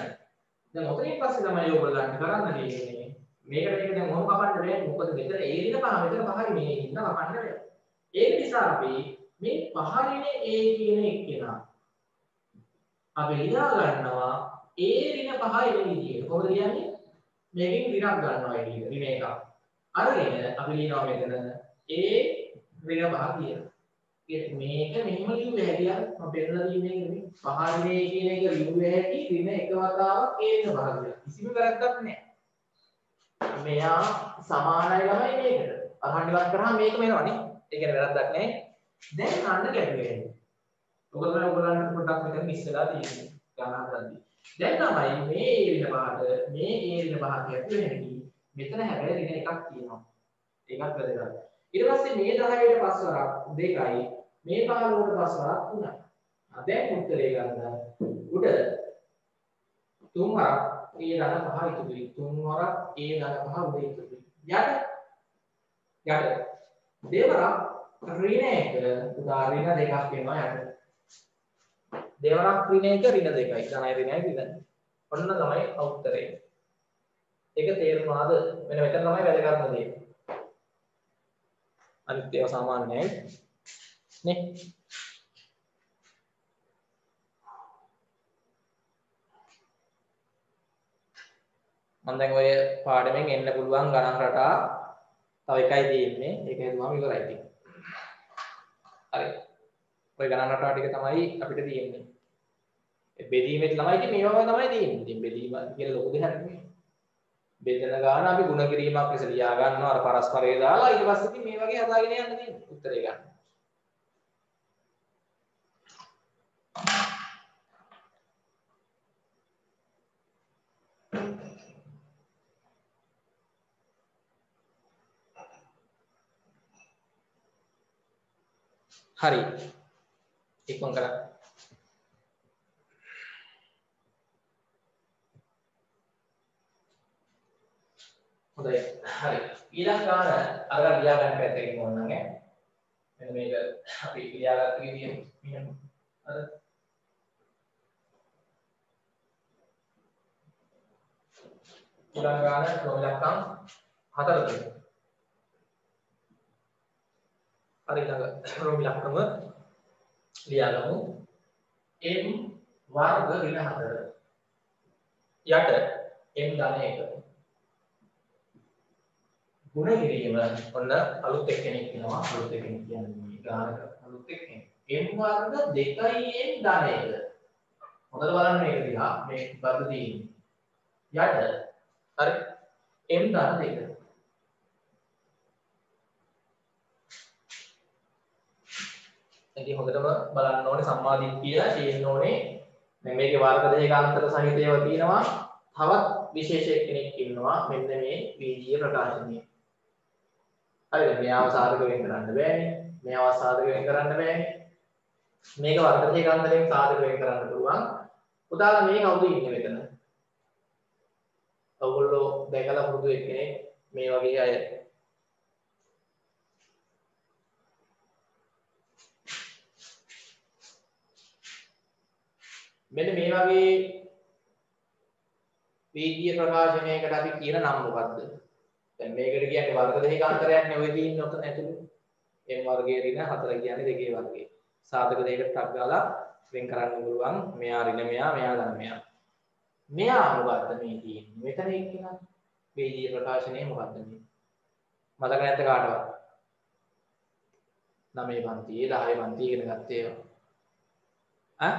දැන් ඔතනින් පස්සේ තමයි ඔයගොල්ලන්ට කරන්න තියෙන්නේ. මේකට මේක දැන් මොකක් කපන්න බෑ. මොකද මෙතන A ඍණ 5 මෙතන 5 මේ ඉන්න කපන්න බෑ. ඒක නිසා අපි මේ 5 ඍණ A කියන එක්කෙනා අපි ලියා ගන්නවා A ඍණ 5 එන විදියට. කොහොමද කියන්නේ? මේකෙන් ඍණක් ගන්නවා එළියට ඍණ එකක්. අරගෙන අපි ලියනවා මෙතන a ඍණ භාගය. මේක මෙහෙම ලියුවේ හැටියක් මම පෙන්නලා තියෙන්නේ නෙමෙයි. පහළේ කියන එක ලියුවේ හැටි ඍණ එක වතාවක් a ඍණ භාගය. කිසිම වැරද්දක් නැහැ. මෙයා සමානයි ළමයි මේකට. අහන්න ඉවත් කරාම මේක වෙනවනේ. ඒ කියන්නේ වැරද්දක් නැහැ. දැන් ගන්න ගැටුවේ. ඔයගොල්ලන්ට පොඩ්ඩක් මෙතන ඉස්සලා තියෙන්නේ. ගණන් කරද්දී. දැන් තමයි මේ ඍණ භාග මේ a ඍණ භාගයක් වෙන්නේ. මෙතන හැබැයි ඍණ එකක් තියෙනවා. ඒකත් වැදගත්. ඊට පස්සේ මේ 10ට පස් වරක් 2යි මේ 15ට පස් වරක් 3යි. දැන් උත්තරේ ගන්න උඩ 3 වරක් a ධන 5 ඉතුරුයි. 3 වරක් a ධන 5 උඩ ඉතුරුයි. යට දෙවරක් ඍණ 1 උදා ඍණ 2ක් වෙනවා යට. දෙවරක් ඍණ 1 ඍණ 2යි. ධනයි ඍණයි ඍණ. ඔන්න තමයි උත්තරේ. ඒක තේරුණාද? මෙන්න මෙතන තමයි වැදගත්ම දේ. අනිත් ඒවා සාමාන්‍යයි නේ. මම දැන් ඔය පාඩමෙන් එන්න පුළුවන් ගණන් රටා තව එකයි තියෙන්නේ. ඒක හදුවාම ඉවරයි ඉතින්. හරි. ඔය ගණන් රටා ටික තමයි අපිට තියෙන්නේ. ඒ බෙදීමෙත් ළමයි ඉතින් මේවා තමයි තියෙන්නේ. ඉතින් බෙදීම කියලා ලොකු දෙයක් නෙමෙයි. බෙදන ගාන අපි ගුණ කිරීමක් ලෙස ලියා ගන්නවා අර පරස්පරය දාලා ඊට පස්සේ ඉතින් මේ වගේ හදාගෙන යන්න තියෙන්නේ උත්තරේ ගන්න. හරි. ඉක්මන් කරා. හොඳයි. හරි. ඊළඟ ගාන අරගෙන ලියා ගන්න පැත්තකින් ඕනනම් ඈ. මෙන්න මේක අපි ලියාගත්ත විදිය මෙහෙම. හරි. ඊළඟ ගාන ක්‍රමලක්කම් 4 දෙක. හරි ඊළඟ ක්‍රමලක්කම ලියාගමු. m වර්ග ඍණ 4 යට m ධන 1 ගුණ කිරීම ඔන්න අලුත් එක්කෙනෙක් වෙනවා. අලුත් එක්කෙනෙක් කියන්නේ ගානක අලුත් එක්කෙනෙක්. m වර්ග 2n ධන 1. හොඳට බලන්න මේක දිහා මේ බද්ද තියෙන්නේ. යට හරි m ධන 2. ඉතින් හොඳටම බලන්න ඕනේ සම්මාදිට්ඨිය තියෙන්න ඕනේ. දැන් මේකේ වර්ග දෙකකාන්තර සහිතව තියෙනවා. තවත් විශේෂ කෙනෙක් ඉන්නවා. මෙන්න මේ වීජීය ප්‍රකාශනය. හරිද? මෙයාව සාධක වෙන් කරන්න බෑනේ. මෙයාව සාධක වෙන් කරන්න බෑනේ. මේක වර්ග දෙකකාන්තරයෙන් සාධක වෙන් කරන්න පුළුවන්. උදාහරණ මේ කවුද ඉන්නේ මෙතන? ඔයගොල්ලෝ දැකලා පුරුදු එක්කෙනෙක් මේ වගේ අය. මෙන්න මේ වගේ වීජීය ප්‍රකාශනයකට අපි කියන නම මොකද්ද? දැන් මේකට කියන්නේ වර්ග දෙකකාන්තරයක් නේ ඔය තියෙන්නේ ඔතන ඇතුලේ. m වර්ගයේ ඍණ 4 කියන්නේ දෙකේ වර්ගය. සාධක දෙකකට ටක් ගාලා වෙන් කරන්න පුළුවන්. මෙයා ඍණ මෙයා ධන මෙයා. මෙයා මොකද්ද මේ තියෙන්නේ? මෙතන එක්කෙනා වීජීය ප්‍රකාශනයේ මොකද්ද මේ? මතක නැද්ද කාටවත්? 9 පන්තියේ 10 පන්තියේ ඉගෙන ගත්තේ ඒවා.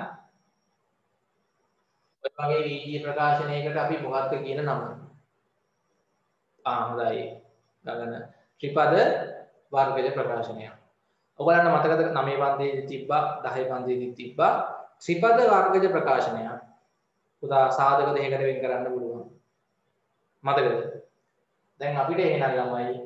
වගේ වීජීය ප්‍රකාශනයකට අපි මොකක්ද කියන නම? හොඳයි. ගණන ත්‍රිපද වර්ගජ ප්‍රකාශනය. ඔයගලන්ට මතකද 9 පන්තියේදී තිබ්බා 10 පන්තියේදී තිබ්බා ත්‍රිපද වර්ගජ ප්‍රකාශනය. උදා සාධක දෙකකට වෙන් කරන්න පුළුවන්. මතකද? දැන් අපිට එහෙනම් ළමයි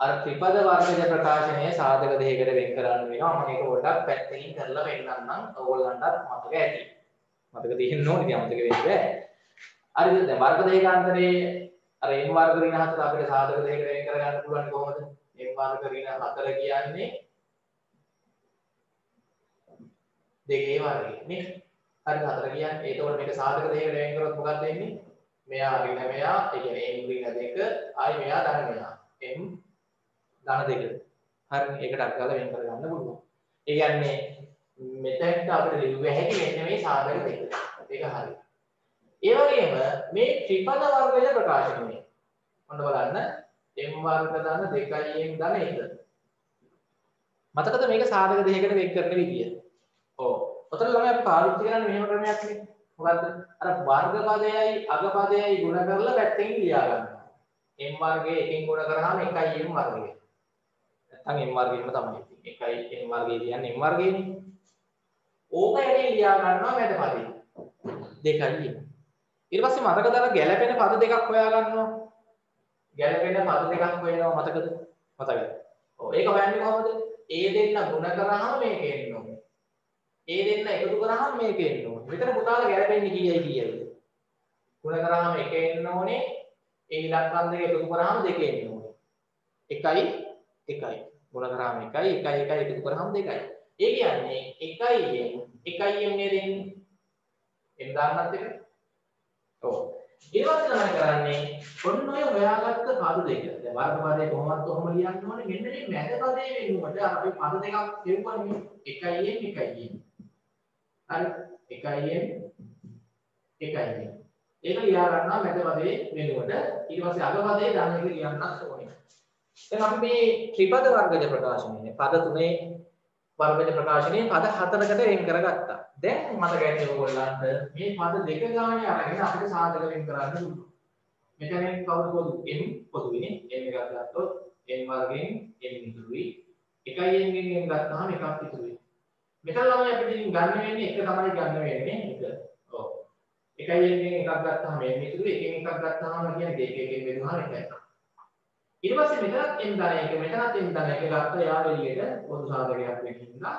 අර ත්‍රිපද වර්ගජ ප්‍රකාශනයේ සාධක දෙකකට වෙන් කරන්න වෙනවා. මම ඒක පොඩ්ඩක් පැත්තකින් කරලා පෙන්නන්නම්. ඔයගලන්ටත් මතක ඇති. මතක තියෙන්න ඕනේ ඉතින් අමතක වෙන්නේ බෑ. හරිද? දැන් වර්ග දෙකකාන්තරයේ අර m වර්ග ඍණ 4 අපිට සාධක දෙකකට වෙන් කරගන්න පුළුවන් කොහොමද? m වර්ග ඍණ 4 කියන්නේ දෙකේ වර්ගය නේ. හරිද? 4 කියන්නේ ඒතකොට මේක සාධක දෙකකට වෙන් කරොත් මොකක්ද වෙන්නේ? මෙයා ඍණ මෙයා, ඒ කියන්නේ m ඍණ 2, ආයි මෙයා ධන මෙයා. m ධන 2. හරිද? ඒකට අක්කාලා වෙන් කරගන්න පුළුවන්. ඒ කියන්නේ මෙතෙන්ට අපිට ලියුවේ හැකි මෙන්න මේ සාධක දෙක. ඒක හරි. ඒ වගේම මේ ත්‍රිපද වර්ගජ ප්‍රකාශනය. ඔන්න බලන්න m වර්ග ධන 2m ධන 1. මතකද මේක සාධක දෙකකට වෙන් කරන විදිය? ඔව්. ඔතන ළමයි අපි පාවිච්චි කරන්නේ මෙහෙම ක්‍රමයක් නේ. මොකද්ද? අර වර්ග පදයයි අග පදයයි ගුණ කරලා පැත්තකින් ලියා ගන්නවා. m වර්ගය එකෙන් ගුණ කරාම 1m වර්ගය. නැත්නම් m වර්ගයෙන්ම තමයි. 1m වර්ගය කියන්නේ m වර්ගයනේ. ඕක එනේ ලියා ගන්නවා මැද පදේ. 2m. ඊට පස්සේ මතකද අර ගැළපෙන පද දෙකක් හොයා ගන්නවා. ගැළපෙන පද දෙකක් හොයනවා මතකද? මතකයි. ඔව් ඒක හොයන්නේ කොහොමද? ඒ දෙන්න ගුණ කරාම මේක එන්න ඕනේ. ඒ දෙන්න එකතු කරාම මේක එන්න ඕනේ. මෙතන පුතාලා ගැළපෙන්නේ කීයයි කීයද? ගුණ කරාම 1 එන්න ඕනේ. ඒ ඉලක්කම් දෙක එකතු කරාම 2 එන්න ඕනේ. 1යි 1යි. ගුණ කරාම 1යි 1යි 1යි එකතු කරාම 2යි. ඒ කියන්නේ 1යි m නේද එන්නේ? m දාන්නත් එක. ඔව්. ඊට පස්සේ තමයි කරන්නේ ඔන්න ඔය හොයාගත්ත පද දෙක. දැන් වර්ග පදේ කොහොමද කොහොම ලියන්න ඕනේ? මෙන්න මේ මැද පදේ වෙනුවට අපි පද දෙකක් කියවන්නේ 1යි m 1යි m. හරි? 1යි m 1යි m. ඒක ලියා ගන්නවා මැද පදේ වෙනුවට. ඊට පස්සේ අග පදේ ධන එක ලියන්නත් ඕනේ. දැන් අපි මේ ත්‍රිපද වර්ගජ ප්‍රකාශනයේ පද තුනේ වර්ගජ ප්‍රකාශනයේ පද හතරකට වෙන් කරගත්තා. දැන් මතක ඇති ඔයගොල්ලන්ට මේ පද දෙක ගානේ අරගෙන අපිට සාධක වෙන් කරන්න පුළුවන්. මෙතනින් කවුද පොදු? m පොදුනේ. m එකක් ගත්තොත් m වර්ගයෙන් m ඉතුරුයි. 1යි m ගෙන් m ගත්තාම එකක් ඉතුරුයි. මෙතන ළමයි අපිට ඉතින් ගන්න වෙන්නේ එක තමයි ගන්න වෙන්නේ. එක. ඔව්. 1යි m ගෙන් එකක් ගත්තාම m ඉතුරුයි. එකෙන් එකක් ගත්තාම කියන්නේ දෙක එකෙන් බෙදුවාම එකයි. ඊට පස්සේ මෙතනත් m ධන එක මෙතනත් m ධන එක ගත්තා යා එළියට පොදු සාධකයක් වෙන්නින්දා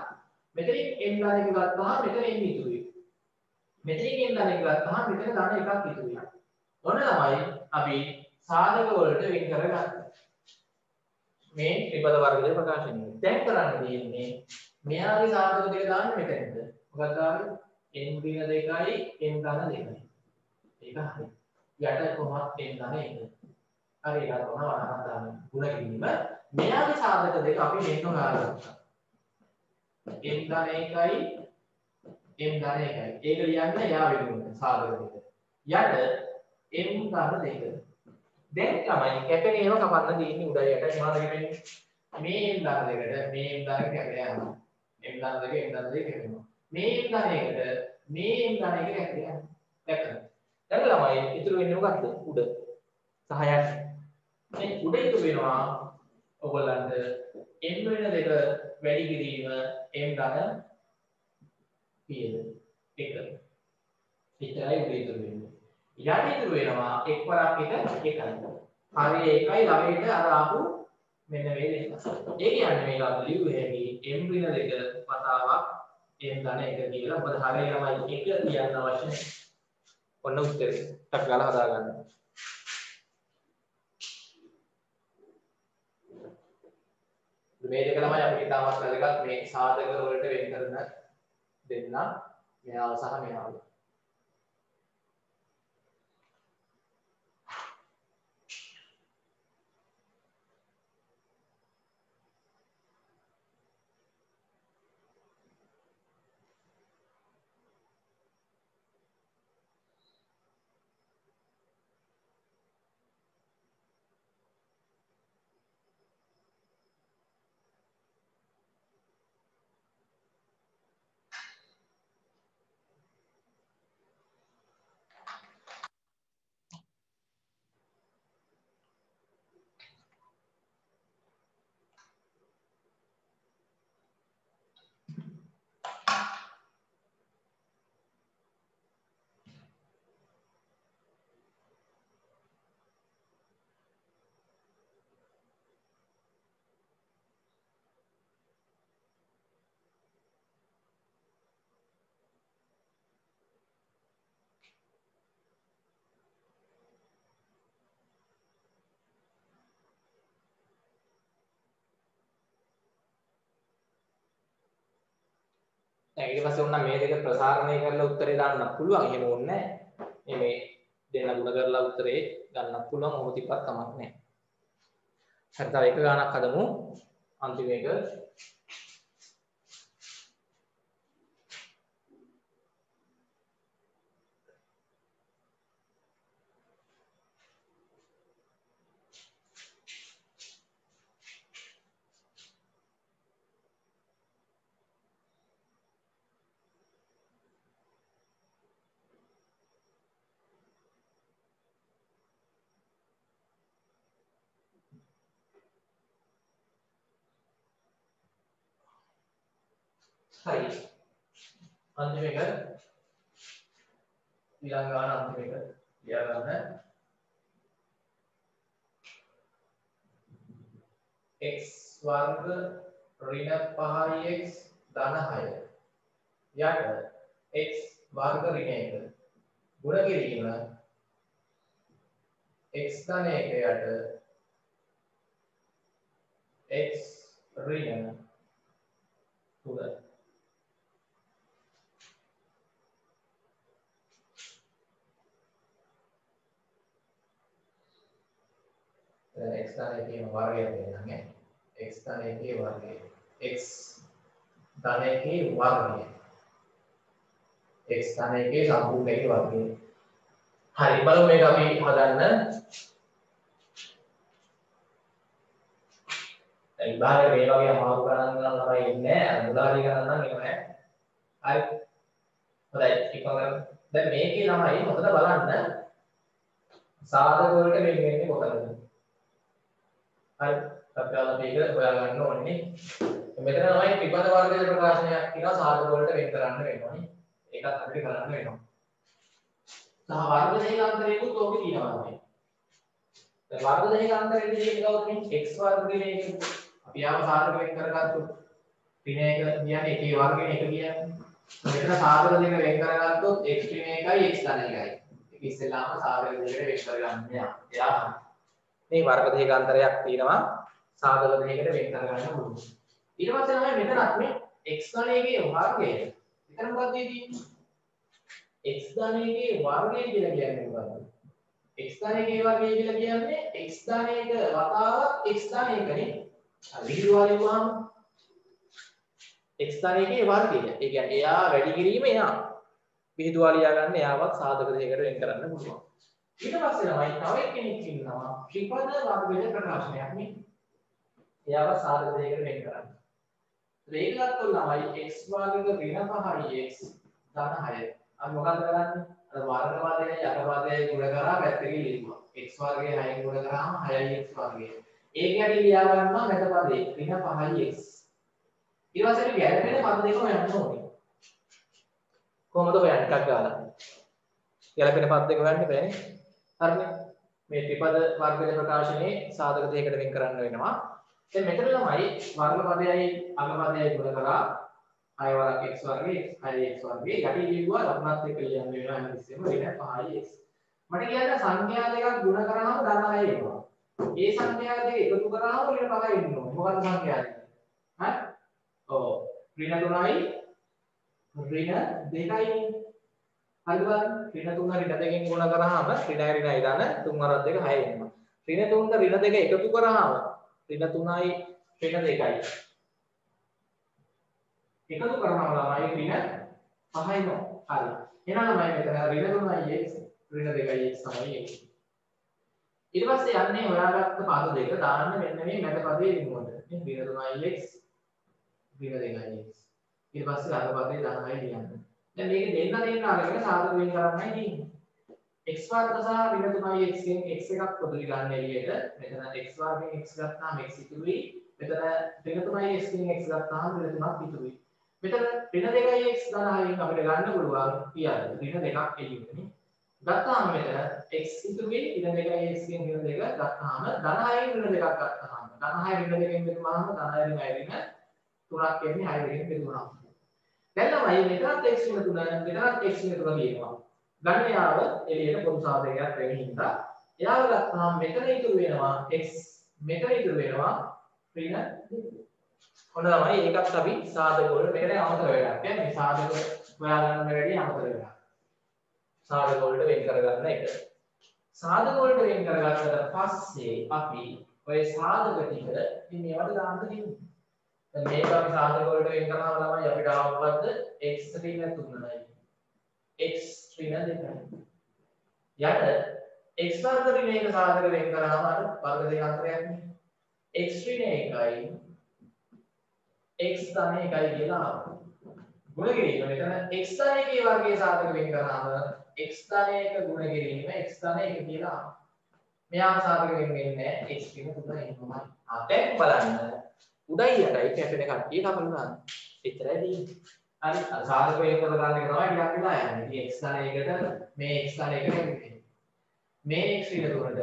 මෙතනින් m ධන එක ගත්තාම මෙතන m ඉතුරුයි. මෙතනින් m ධන එක ගත්තාම මෙතන ධන එකක් ඉතුරුයි. ඔන්න තමයි අපි සාධක වලට වෙන් කරගත්තා. මේ ත්‍රිපද වර්ගයේ ප්‍රකාශනය. දැන් කරන්න තියෙන්නේ මෙයාගේ සාධක දෙක දාන්න මෙතනද. මොකක්ද ආවේ? m ඍණ 2යි m ධන 2යි. ඒක හරි. යට කොහොමද m ධන 1. හරි ඒක තමයි වරහන් ගුණ කිරීම. මෙයාගේ සාධක දෙක අපි මෙන්න හොයාගත්තා. m ධන 1යි m ධන 1යි. ඒක ලියන්න යා වෙනුවට සාධක දෙක. යට m ධන 2. දැන් තමයි කැපෙන ඒවා කපන්න තියෙන්නේ උඩ යට මොනවද කැපෙන්නේ? මේ m ධන දෙකට මේ m ධන එක කැපලා යනවා. m ධන දෙක m ධන දෙක කැපෙනවා. මේ m ධන එකට මේ m ධන එක කැපලා යනවා. දැක්කද? දැන් ළමයි ඉතුරු වෙන්නේ මොකක්ද? උඩ සහ යට. මේ උඩ ඉතුරු වෙනවා ඔයගොල්ලන්ට m වෙන දෙක වැඩි කිරීම m ධන කීයද? 1. එච්චරයි උඩ ඉතුරු වෙන්නේ. යට ඉතුරු වෙනවා එක් වරක් එක 1යි. හරිය 1යි ළමයට අර ආපු මෙන්න මේ දෙක. ඒ කියන්නේ මේක අපි ලියුවේ හැකි m ඍණ 2 වතාවක් m ධන 1 කියලා. මොකද හරිය ළමයි 1 කියන්න අවශ්‍ය නැහැ. ඔන්න උත්තරේ. ටක් ගාලා හදාගන්න. මේ දෙක තමයි අපිට ඉතාමත් වැදගත් මේ සාධක වලට වෙන් කරන දෙන්න මෙයාව සහ මෙයාව. දැන් ඊට පස්සේ උන්න මේ දෙක ප්‍රසාරණය කරලා උත්තරේ දාන්න පුළුවන්. එහෙම ඕනේ නැහැ. මේ දෙන්න ගුණ කරලා උත්තරේ ගන්නත් පුළුවන්. ඔහොම තිබ්බත් කමක් නැහැ. හරි තව එක ගානක් හදමු. අන්තිම එක හරි. අන්තිම එක ඊළඟ ගාන අන්තිම එක ලියා ගන්න. x වර්ග ඍණ 5x ධන 6 යට x වර්ග ඍණ 1 ගුණ කිරීම x ධන 1 යට x ඍණ 3 x ධන 1 වර්ගය දෙන්නම් x ධන 1 වර්ගය x ධන 1 වර්ගය x ධන 1 සම්පූර්ණ එකේ වර්ගය. හරි බලමු මේක අපි හදන්න. දැන් ඉබාරේ මේ වගේ අමාරු ගණන් ගන්න ළමයි ඉන්නේ නැහැ. මුලාරි ගණන් නම් එහෙම නැහැ. හරි. හොඳයි ඒක කරමු. දැන් මේකේ ළමයි හොඳට බලන්න සාධක වලට වෙන වෙන්නේ කොතනද? හරි. අපි අද මේක හොයාගන්න ඕනේ. මෙතන තමයි ත්‍රිපද වර්ගයේ ප්‍රකාශනයක් තියෙනවා සාධක වලට වෙන් කරන්න වෙනවනේ. ඒකත් අපිට කරන්න වෙනවා. සහ වර්ග දෙකාන්තරයකුත් ඕකේ තියෙනවා තමයි. දැන් වර්ග දෙකාන්තරයේ තියෙන්නේ කවුද මේ x වර්ගයේ මේක අපි ආව සාධක වෙන් කරගත්තොත් ඍණ 1 කියන්නේ එකේ වර්ගයෙන් 1 කියන්නේ. මෙතන සාධක දෙක වෙන් කරගත්තොත් x ඍණ 1යි x ධන 1යි. ඒක ඉස්සෙල්ලාම සාධක දෙකට වෙන් කරගන්න යා. මේ වර්ග දෙකාන්තරයක් තියෙනවා සාධක දෙකකට වෙන් කරගන්න පුළුවන්. ඊට පස්සේ තමයි මෙතනත් මේ x ධන 1ගේ වර්ගය. එතන මොකක්ද තියෙන්නේ? x ධන 1ගේ වර්ගය කියලා කියන්නේ මොකක්ද? x ධන 1ගේ වර්ගය කියලා කියන්නේ x ධන 1 වතාවක් x ධන 1නේ. විහිළුවාලේ වුණාම x ධන 1ගේ වර්ගය. ඒ කියන්නේ එයා වැඩි කිරීම එයා. විහිළුවාලියා ගන්න එයාවත් සාධක දෙකකට වෙන් කරන්න පුළුවන්. ඊට පස්සේ තමයි තව කෙනෙක් ඉන්නවා ත්‍රිපද වර්ගයේ ප්‍රකාශනයක් නේ. එයාව සාධක දෙකකට වෙන් කරන්න. ඒකලත් තමයි x වර්ග ඍණ 5x ධන 6. අපි මොකක්ද කරන්නේ? අර වර්ග පදයේ යට පදයේ ගුණ කරා පැත්තකින් ලියුවා. x වර්ගයේ 6න් ගුණ කරාම 6x වර්ගය. ඒක යටි ලියා ගන්නවා මැද පදේ ඍණ 5x. ඊට පස්සේ ගැළපෙන පද දෙක හොයන්න ඕනේ. කොහොමද හොයන්නේ ටිකක් ගාලා? ගැළපෙන පද දෙක හොයන්න බෑනේ. හරිනේ. මේ ත්‍රිපද වර්ගයේ ප්‍රකාශනයේ සාධක දෙකකට වෙන් කරන්න වෙනවා. දැන් මෙතන ළමයි වර්ග පදයයි අග පදයයි ගුණ කරා 6 වරක් x වර්ගයේ 6x වර්ගයේ යටි ලියුවා ලකුණත් එක්ක ලියන්න වෙනවා හැමතිස්සෙම ඍණ 5x. මට කියන්න සංඛ්‍යා දෙකක් ගුණ කරාම ධන 6 එනවා. ඒ සංඛ්‍යා දෙක එකතු කරාම ඍණ 5 එනවා. මොකක්ද සංඛ්‍යා දෙක? හරි? ඔව්. ඍණ 3යි ඍණ 2යි. හරි බලන්න. ඍණ 3 ඍණ 2කින් ගුණ කරාම ඍණයි ඍණයි ධන 3 වරක් 2 6 එනවා. ඍණ 3 ඍණ 2 එකතු කරාම ඍණ 3යි ඍණ 2යි. එකතු කරනවා ළමයි ඍණ 5යි නෝ. හරි. එහෙනම් ළමයි මෙතන ඍණ 3යි x ඍණ 2යි x තමයි x. ඊට පස්සේ යන්නේ හොයාගත්ත පද දෙක දාන්න මෙන්න මේ මැද පදේ ලියුමට. නේ ඍණ 3යි x ඍණ 2යි x. ඊට පස්සේ අග පදේ 10යි ලියන්න. දැන් මේක දෙන්න අරගෙන සාධක වෙන් කරන්නයි තියෙන්නේ. x වර්ග සහ ඍණ 3යි x ගෙන් x එකක් පොදුයි ගන්න එළියට. මෙතන x වර්ගෙන් x ගත්තාම x ඉතුරුයි. මෙතන ඍණ 3යි x ගෙන් x ගත්තාම ඍණ 3ක් ඉතුරුයි. මෙතන ඍණ 2යි x ධන 6න් අපිට ගන්න පුළුවන් කියන්නේ ඍණ 2ක් එළියටනේ. ගත්තාම මෙතන x ඉතුරුයි ඍණ 2යි x ගෙන් ඍණ 2 ගත්තාම ධන 6න් ඍණ 2ක් ගත්තාම ධන 6 ඍණ 2කින් බෙදුවාම ධන 6 ඍණ 6 ඍණ 3ක් එන්නේ 6 2කින් බෙදුවාම. දැන් ළමයි මෙතනත් x ඍණ 3 මෙතනත් x ඍණ 3 කියනවා. ගන්න යාව එළියට පොදු සාධකයක් වෙන හින්දා එයාව ගත්තාම මෙතන ඉතුරු වෙනවා x මෙතන ඉතුරු වෙනවා ඍණ 2. ඔන්න තමයි ඒකත් අපි සාධක වලට මේකට අමතර වෙලා. කියන්නේ මේ සාධක හොයාගන්න වැඩි අමතර වෙලා. සාධක වලට වෙන් කරගන්න එක. සාධක වලට වෙන් කරගත්තට පස්සේ අපි ඔය සාධක ටික ඉතින් මේවට දාන්න තියෙනවා. දැන් මේක අපි සාධක වලට වෙන් කරනවා තමයි අපිට ආවොත් x ඍණ 3යි. x ඍණ 2යි. යට x වර්ග ඍණ 1 සාධක වෙන් කරාම අර වර්ග දෙකාන්තරයක් නේ. x ඍණ 1යි x ධන 1යි කියලා ආවා. ගුණ කිරීම මෙතන x ධන 1 වර්ගයේ සාධක වෙන් කරාම x ධන 1 ගුණ කිරීම x ධන 1 කියලා ආවා. මෙයාම සාධක වෙන් වෙන්නේ x ඍණ 3 එන්නමයි. දැන් බලන්න උඩයි යටයි කැපෙන කට්ටිය කපලා දාන්න. එතරයි තියෙන්නේ. හරි සාධක වේග කරගන්න එක තමයි ටිකක් වෙලා යන්නේ. ඉතින් x ධන එකට මේ x ධන එක කැපෙන්නේ. මේ x ඍණ 3ට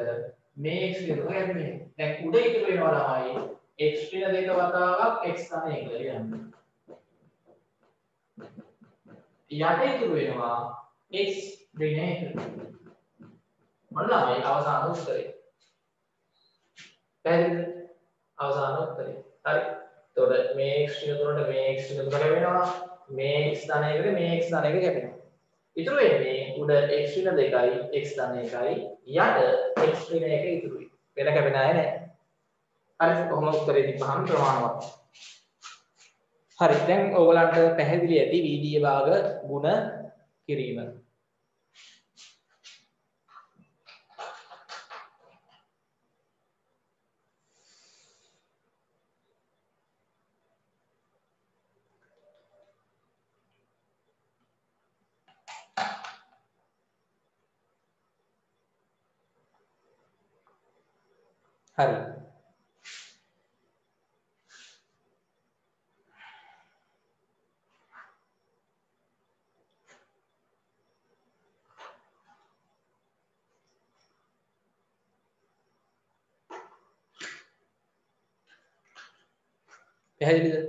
මේ x ඍණ 3 කැපෙන්නේ. දැන් උඩ ඉතුරු වෙනවා ළමයි x ඍණ 2 වතාවක් x ධන 1 කියලා යන්නේ. යට ඉතුරු වෙනවා x ඍණ 1. මොන ළමයි අවසාන උත්තරේ. පැහැදිලිද? අවසාන උත්තරේ. හරි. එතකොට මේ x ඍණ 3ට මේ x ඍණ 3 කැපෙනවා. මේ x ධන 1ට මේ x ධන 1 කැපෙනවා. ඉතුරු වෙන්නේ උඩ x ඍණ 2යි x ධන 1යි යට x ඍණ 1 ඉතුරුයි. වෙන කැපෙන අය නැහැ. හරි කොහොම උත්තරේ දීපහම ප්‍රමාණවත්. හරි දැන් ඕගලන්ට පැහැදිලි ඇති වීඩියෝ භාග ගුණ කිරීම. හරි පැහැදිලිද?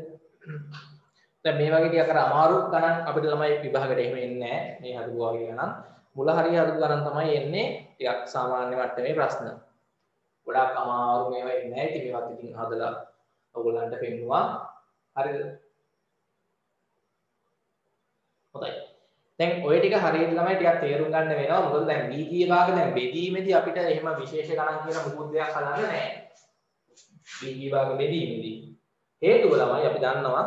දැන් මේ වගේ ටිකක් අර අමාරු ගණන් අපිට ළමයි විභාගයට එහෙම එන්නේ නැහැ. මේ හදපු වගේ ගණන්. මුල හරිය හදපු ගණන් තමයි එන්නේ ටිකක් සාමාන්‍ය මට්ටමේ ප්‍රශ්න. ගොඩාක් අමාරු මේවා එන්නේ නැහැ. ඉතින් මේවත් ඉතින් හදලා ඔයගොල්ලන්ට පෙන්නුවා. හරිද? හොඳයි. දැන් ඔය ටික හරියට ළමයි ටිකක් තේරුම් ගන්න වෙනවා. මොකද දැන් වීදීය භාග දැන් බෙදීමේදී අපිට එහෙම විශේෂ ගණන් කියලා මොකුත් දෙයක් හදන්න නැහැ. වීදීය භාග බෙදීමේදී හේතුව ළමයි අපි දන්නවා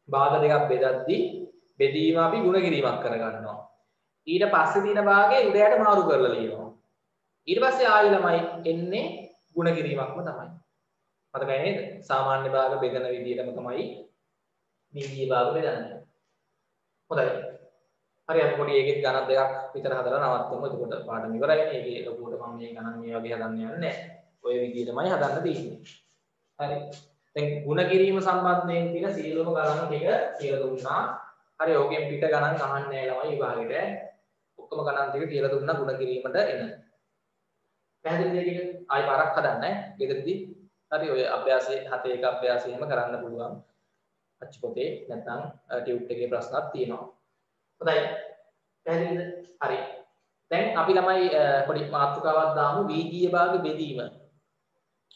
භාග දෙකක් බෙදද්දී බෙදීම අපි ගුණ කිරීමක් කරගන්නවා. ඊට පස්සේ තියෙන භාගය උඩ යට මාරු කරලා ලියනවා. ඊට පස්සේ ආයෙ ළමයි එන්නේ ගුණ කිරීමක්ම තමයි. මතකයි නේද? සාමාන්‍ය භාග බෙදන විදිහටම තමයි වීදීය භාග බෙදන්නේ. හොඳයි. හරි අපි පොඩි ඒකෙත් ගණන් දෙකක් විතර හදලා නවත්තමු. එතකොට පාඩම ඉවරයි. ඒකේ ලොකුවට මම මේ ගණන් මේ වගේ හදන්න යන්නේ නැහැ. ඔය විදිහටමයි හදන්න තියෙන්නේ. හරි. දැන් ಗುಣ කිරීම සම්බන්ධයෙන් තියෙන සියලුම ගණන් ටික කියලා දුන්නා. හරි ඕකෙන් පිට ගණන් අහන්නේ නැහැ ළමයි විභාගෙට. ඔක්කොම ගණන් ටික කියලා දුන්නා ಗುಣ කිරීමට එන. පැහැදිලිද ටික? ආයි පාරක් හදන්න ගෙදරදී. හරි ඔය අභ්‍යාසයේ 7 1 අභ්‍යාසය එහෙම කරන්න පුළුවන්. අච්චු පොතේ නැත්නම් ටියුට් එකේ ප්‍රශ්නක් තියෙනවා. හොඳයි. පැහැදිලිද? හරි. දැන් අපි ළමයි පොඩි මාතෘකාවක් දාමු වීදීය භාග බෙදීම.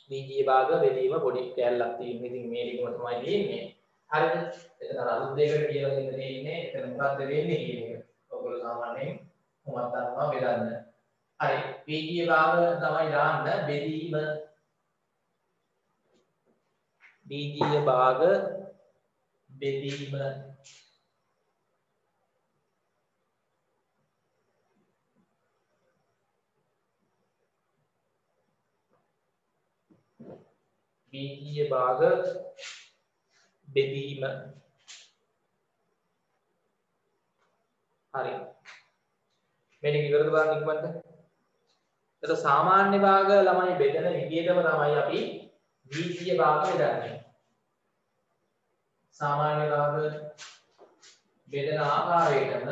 වීදීය භාග බෙදීම පොඩි කැලලක් තියෙනවා. ඉතින් මේ ටිකම තමයි තියෙන්නේ. හරිද? එතන අලුත් දෙයකට කියලා දෙන්න තියෙන්නේ. එතන මොකක්ද වෙන්නේ කියන එක. ඔයගොල්ලෝ සාමාන්‍යයෙන් මොකක්ද දන්නවා බෙදන්න. හරි. වීදීය භාග තමයි දාන්න බෙදීම. වීදීය භාග බෙදීම වීදීය භාග බෙදීම හරි මේක ඉවරද බලන්න ඉක්මනට. එතකොට සාමාන්‍ය භාග ළමයි බෙදන විදිහටම තමයි අපි වීදීය භාග බෙදන්නේ. සාමාන්‍ය භාග බෙදන ආකාරයටම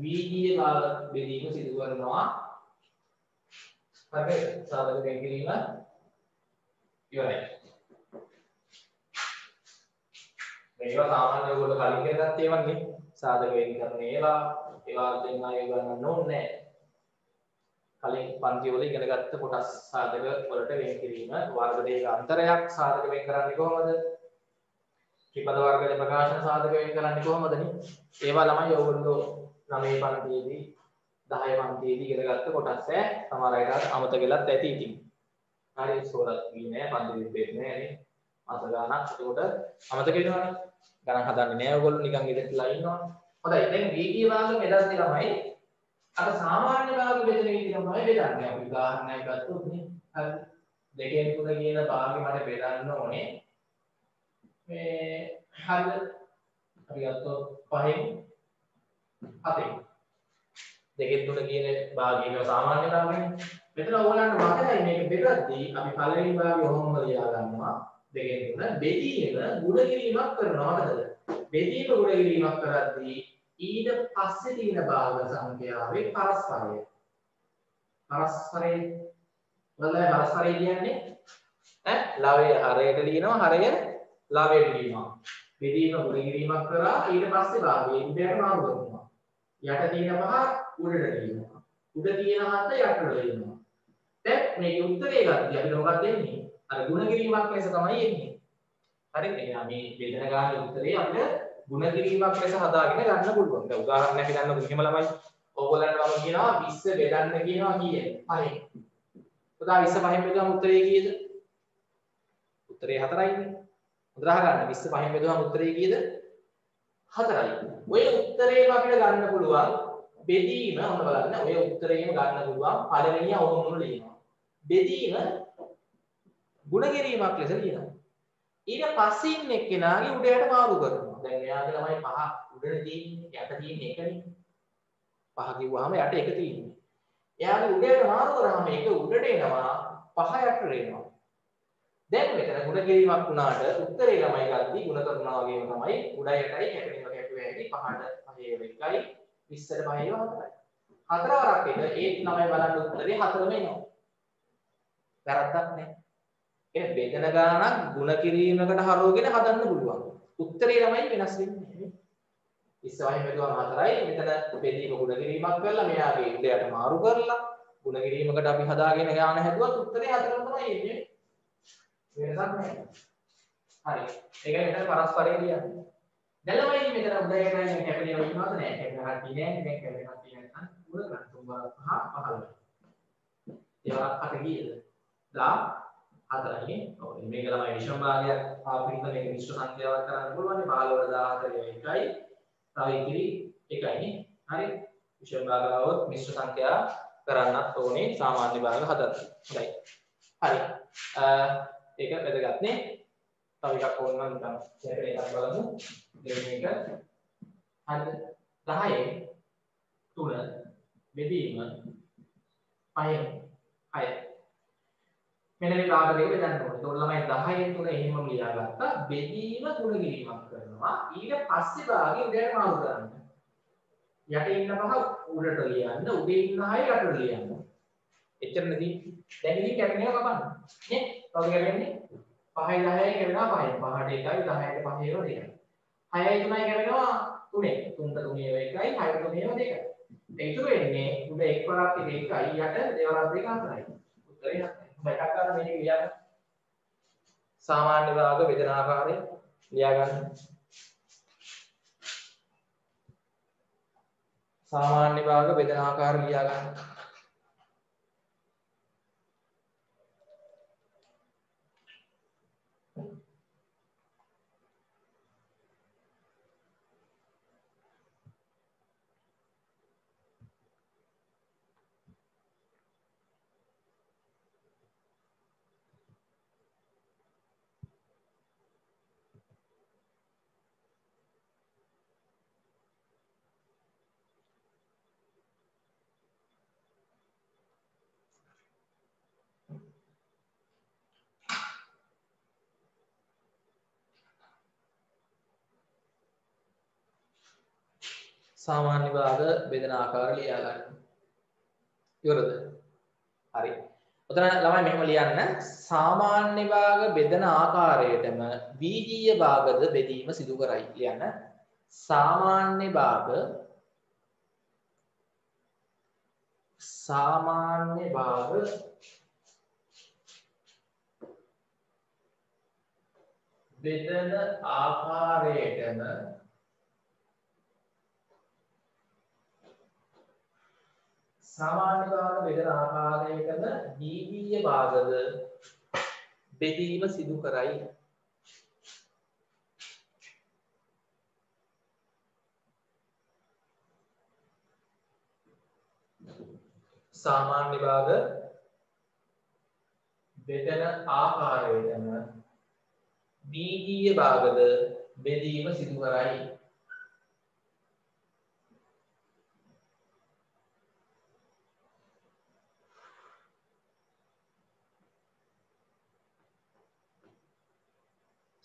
වීදීය භාග බෙදීම සිදු කරනවා. හරි සාධක වෙන් කිරීම ඉවරයි. මේවා සාමාන්‍ය ඔයගොල්ලෝ කලින් කරගත්ත ඒවා නේ. සාධක වෙන් කරන ඒවා දෙන්න ආයෙ ගණන් ඕනේ නැහැ. කලින් පන්ති වල ඉගෙන ගත්ත කොටස් සාධක වලට වෙන් කිරීම වර්ග දෙක අන්තරයක් සාධක වෙන් කරන්නේ කොහොමද? ත්‍රිපද වර්ග ප්‍රකාශන සාධක වෙන් කරන්නේ කොහොමද නේ? ඒවා ළමයි ඔයගොල්ලෝ 9 පන්තියේදී 10 පන්තියේදී ඉගෙන ගත්ත කොටස් ඈ සමහර අයට අමතක වෙලත් ඇති ඉතින්. හරි සෝරත් ගියේ නෑ පන්ති දෙපෙත් නෑ නේ. මාස ගානක් ඒකට අමතක වෙනවනේ. ගණන් හදන්නේ නෑ ඔයගොල්ලෝ නිකන් ඉඳලා ඉන්නවා. හොඳයි දැන් වීඩියෝ භාග බෙදද්දී ළමයි අර සාමාන්‍ය භාග බෙදෙන විදිහ තමයි බෙදන්නේ. අපි උදාහරණයක් ගත්තොත් නේ. හරි. 2 3 කියන භාගෙ මට බෙදන්න ඕනේ. මේ හරිද? අපි ගත්තොත් 5න් 7න්. 2 3 කියන භාගයක සාමාන්‍ය භාගනේ. මෙතන ඕගොල්ලන්ට මතකයි මේක බෙදද්දී අපි පළවෙනි භාගය ඔහොම ලියා ගන්නවා. 2 3 බෙදීම ගුණ කිරීමක් කරනවා නේද? බෙදීම ගුණ කිරීමක් කරද්දී ඊට පස්සේ තියෙන භාග සංඛ්‍යාවේ පරස්පරය. පරස්පරය කියන්නේ ලවය හරයට ලියනවා හරය ලවයට ලියනවා. බෙදීම ගුණ කිරීමක් කරා ඊට පස්සේ භාගයේ ඉඳලා මාරු කරනවා. යට තියෙන පහ උඩට ලියනවා. උඩ තියෙන හත යටට ලියනවා. දැන් මේකේ උත්තරේ ගත්තී අපිට මොකක්ද එන්නේ? අර ගුණ කිරීමක් ලෙස තමයි එන්නේ. හරිද? එහෙනම් මේ බෙදන ගානේ උත්තරේ අපිට ගුණ කිරීමක් ලෙස හදාගෙන ගන්න පුළුවන්. දැන් උදාහරණයක් ගන්නකො මෙහෙම ළමයි. ඕගොල්ලන්ට මම කියනවා 20 බෙදන්න කියනවා කීයද? 5. උදා 20 5න් බෙදුවම උත්තරේ කීයද? උත්තරේ 4යිනේ. හොඳට අහගන්න 20 5න් බෙදුවම උත්තරේ කීයද? 4යි. ඔය උත්තරේම අපිට ගන්න පුළුවන් බෙදීම ඔන්න බලන්න. ඔය උත්තරේම ගන්න පුළුවන් පළවෙනිය අවුරුම ලියනවා. බෙදීම ගුණ කිරීමක් ලෙස ලියනවා. ඊට පස්සේ ඉන්න එක්කෙනාගේ උඩයට මාරු කරනවා. දැන් මෙයාගේ ළමයි 5 උඩට තියෙන්නේ යට තියෙන්නේ එකනේ. 5 කිව්වහම යට එක තියෙන්නේ. එයාගේ උඩයට මාරු කරාම එක උඩට එනවා 5 යටට එනවා. දැන් මෙතන ගුණ කිරීමක් වුණාට උත්තරේ ළමයි ගද්දි ගුණ කරනවා වගේම තමයි උඩ යටයි කැපෙනවා හැටි 5ට 5 1යි 20ට 5 4යි. 4 වරක් එක ඒත් ළමයි බලන්න උත්තරේ 4ම එනවා. වැරද්දක් නැහැ. ඒ බෙදන ගානක් ගුණ කිරීමකට හරවගෙන හදන්න පුළුවන්. උත්තරේ ළමයි වෙනස් වෙන්නේ නැහැ. 20 වහින් බෙදුවම 4යි. මෙතන බෙදීම ගුණ කිරීමක් කරලා මෙයාගේ උඩයට මාරු කරලා ගුණ කිරීමකට අපි හදාගෙන ගාන හැදුවත් උත්තරේ 4ම තමයි එන්නේ. වෙනසක් නැහැ. හරි. ඒකයි මෙතන පරස්පරය කියන්නේ. දැන් ළමයි මෙතන උඩ යටයි කැපෙන්නේ ඉන්නවද නැහැ? කැපෙනවා කියන්නේ දැන් කැපෙනවා කියන්නේ නැත්නම් උඩ ගන්න 3 වරක් 5 15. ඒවා අට කීයද? 14යි. ඔව් මේක ළමයි විෂම භාගයක් ආපිට මේක මිශ්‍ර සංඛ්‍යාවක් කරන්න පුළුවන්. 15 වල 14 1යි. තව ඉතිරි 1යිනේ. හරි. විෂම භාගාවොත් මිශ්‍ර සංඛ්‍යා කරන්නත් ඕනේ සාමාන්‍ය භාග හදන්න. හොඳයි. හරි. ඒක වැදගත් නේ. තව එකක් ඕන නම් නිකන් සැකේ එකක් බලමු. දෙවෙනි එක. හරිද? 10න් 3 බෙදීම 5න් 6. මෙන්න මේ භාග දෙක බෙදන්න ඕනේ. ඒතකොට ළමයි 10න් 3 එහෙමම ලියාගත්තා. බෙදීම ගුණ කිරීමක් කරනවා. ඊට පස්සේ භාගෙ උඩට මාරු කරන්න. යට ඉන්න පහ උඩට ලියන්න, උඩේ ඉන්න 6 යටට ලියන්න. එච්චරනේ. දැන් ඉතින් කැපෙනවා කපන්න. නේ? කවුද කැපෙන්නේ? 5යි 10යි කැපෙනවා 5යි. 5ට 1යි 10ට 5 ඒවා 2යි. 6යි 3යි කැපෙනවා 3යි. 3ට 3 ඒවා 1යි 6ට 3 ඒවා 2යි. ඒකතු වෙන්නේ උඩ එක් වරක් එක 1යි යට දෙවරක් දෙක 4යි. උත්තරේ 4යි. එකක් ගන්න මේක ලියන්න. සාමාන්‍ය භාග බෙදන ආකාරය ලියා ගන්න. සාමාන්‍ය භාග බෙදන ආකාරය ලියා ගන්න. සාමාන්‍ය භාග බෙදන ආකාරය ලියා ගන්න. ඉවරද? හරි. ඔතන ළමයි මෙහෙම ලියන්න. සාමාන්‍ය භාග බෙදන ආකාරයටම බීජීය භාගද බෙදීම සිදු කරයි ලියන්න. සාමාන්‍ය භාග බෙදන ආකාරයටම සාමාන්‍ය භාග බෙදන ආකාරයටම බීජීය භාගද බෙදීම සිදු කරයි. සාමාන්‍ය භාග බෙදන ආකාරයටම බීජීය භාගද බෙදීම සිදු කරයි.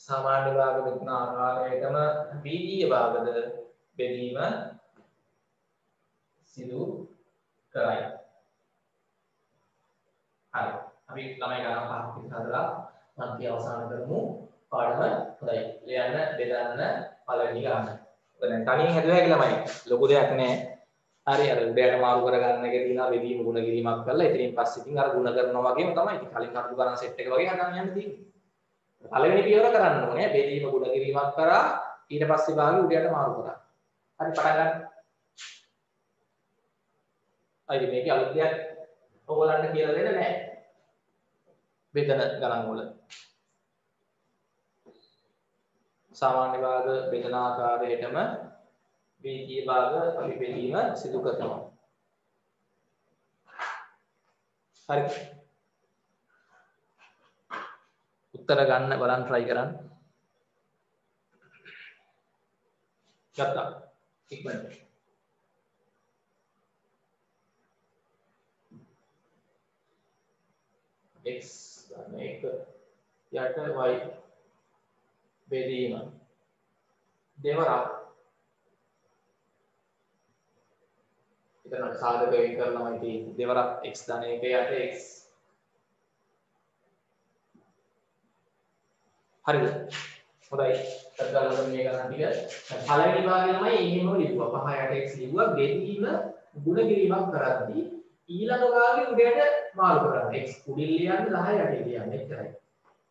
සාමාන්‍ය භාග බෙදන ආකාරයටම බීජීය භාගද බෙදීම සිදු කරයි. හරි. අපි ළමයි ගණන් පහක් විතර හදලා පන්ති අවසන් කරමු. පාඩම හොඳයි. ලියන්න බෙදන්න පළවෙනි ගාන. ඔක දැන් තනියෙන් හැදුවා කියලා ළමයි. ලොකු දෙයක් නෑ. හරි අර උඩයට මාරු කරගන්න එක තියෙනවා බෙදීම ගුණ කිරීමක් කරලා ඉතින් පස්සේ ඉතින් අර ගුණ කරනවා වගේම තමයි. ඉතින් කලින් කරපු ගණන් සෙට් එක වගේ හදන්න යන්න තියෙන්නේ. පළවෙනි පියවර කරන්න ඕනේ බෙදීම ගුණ කිරීමක් කරා ඊට පස්සේ භාගය උඩයට මාරු කරා. හරි පටන් ගන්න. අයිති මේකේ අලුත් දෙයක් ඔයගලන්ට කියලා දෙන්න නෑ. බෙදන ගණන් වල සාමාන්‍ය භාග බෙදන ආකාරයටම බීජීය භාග අපි බෙදීම සිදු කරනවා. හරි. උත්තර ගන්න බලන්න try කරන්න. ගත්තා. ඉක්මනට. x ගන්න එක යට y බෙදීම දෙවරක් එතන සාධක වෙන් කරනවායි තියෙන්නේ දෙවරක් x ධන එක යට x හරිද හොඳයි අදගලන මේ ගණන් ටික පළවෙනි භාගය තමයි එහෙම ලිව්වා 5 යට x ලිව්වා බෙදීම ගුණ කිරීමක් කරද්දී ඊළඟ භාගයේ උඩට මාරු කරන්න x උඩින් ලියන්නේ 10 යට ලියන්නේ එච්චරයි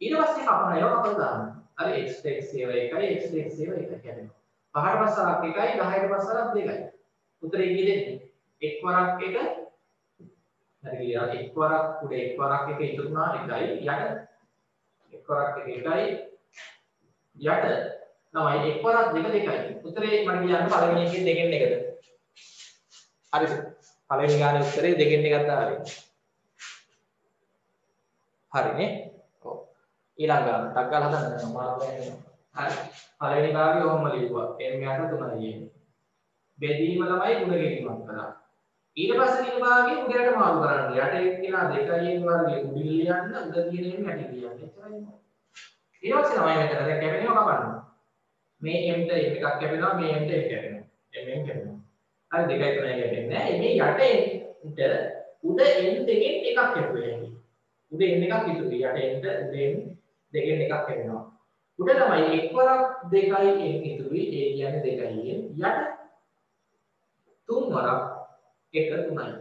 ඊට පස්සේ කපන ඒවා කපලා දාන්න අර x x ඒවා එකයි x x ඒවා එකයි කියන්නේ 5ට පස්සක් එකයි 10ට පස්සක් දෙකයි උත්තරේ කී දෙන්නේ එක් වරක් එක හරි කියලා එක් වරක් උඩ එක් වරක් එක ඉතුරු වුණා එකයි යට එක් වරක් එක එකයි යට තමයි එක් වරක් දෙක දෙකයි උත්තරේ මම කියන්නේ පළවෙනි එකේ දෙකෙන් එකද හරිද පළවෙනි ගානේ උත්තරේ දෙකෙන් එකක් දාලා හරිනේ ඔව් ඊළඟ ගාන ටක් ගාලා හදන්න මාරු වෙන්නේ හරි පළවෙනි භාගය ඔහොම ලියුවා m යට 3යි බෙදීම තමයි ගුණ කිරීමක් කරා ඊට පස්සේ තියෙන භාගයේ උඩට මාරු කරන්න යට එක කියලා 2යි වර්ගයේ උඩින් ලියන්න උඩ තියෙන එම් යටින් ලියන්න එච්චරයි ඊට පස්සේ තමයි මෙතන දැන් කැපෙනවා කපන්න මේ m ට එකක් කැපෙනවා මේ m ට එකක් කැපෙනවා m කැපෙනවා හරි දෙකයි තුනයි කැපෙන්නේ නැහැ මේ යට උඩ n දෙකෙන් එකක් කැපුවේ උඩ n එකක් ඉතුරුයි යට n ට උඩ n දෙකෙන් එකක් කැපෙනවා උඩ තමයි එක් වරක් 2යි n ඉතුරුයි ඒ කියන්නේ 2යි n යට තුන් වරක් 1 3යි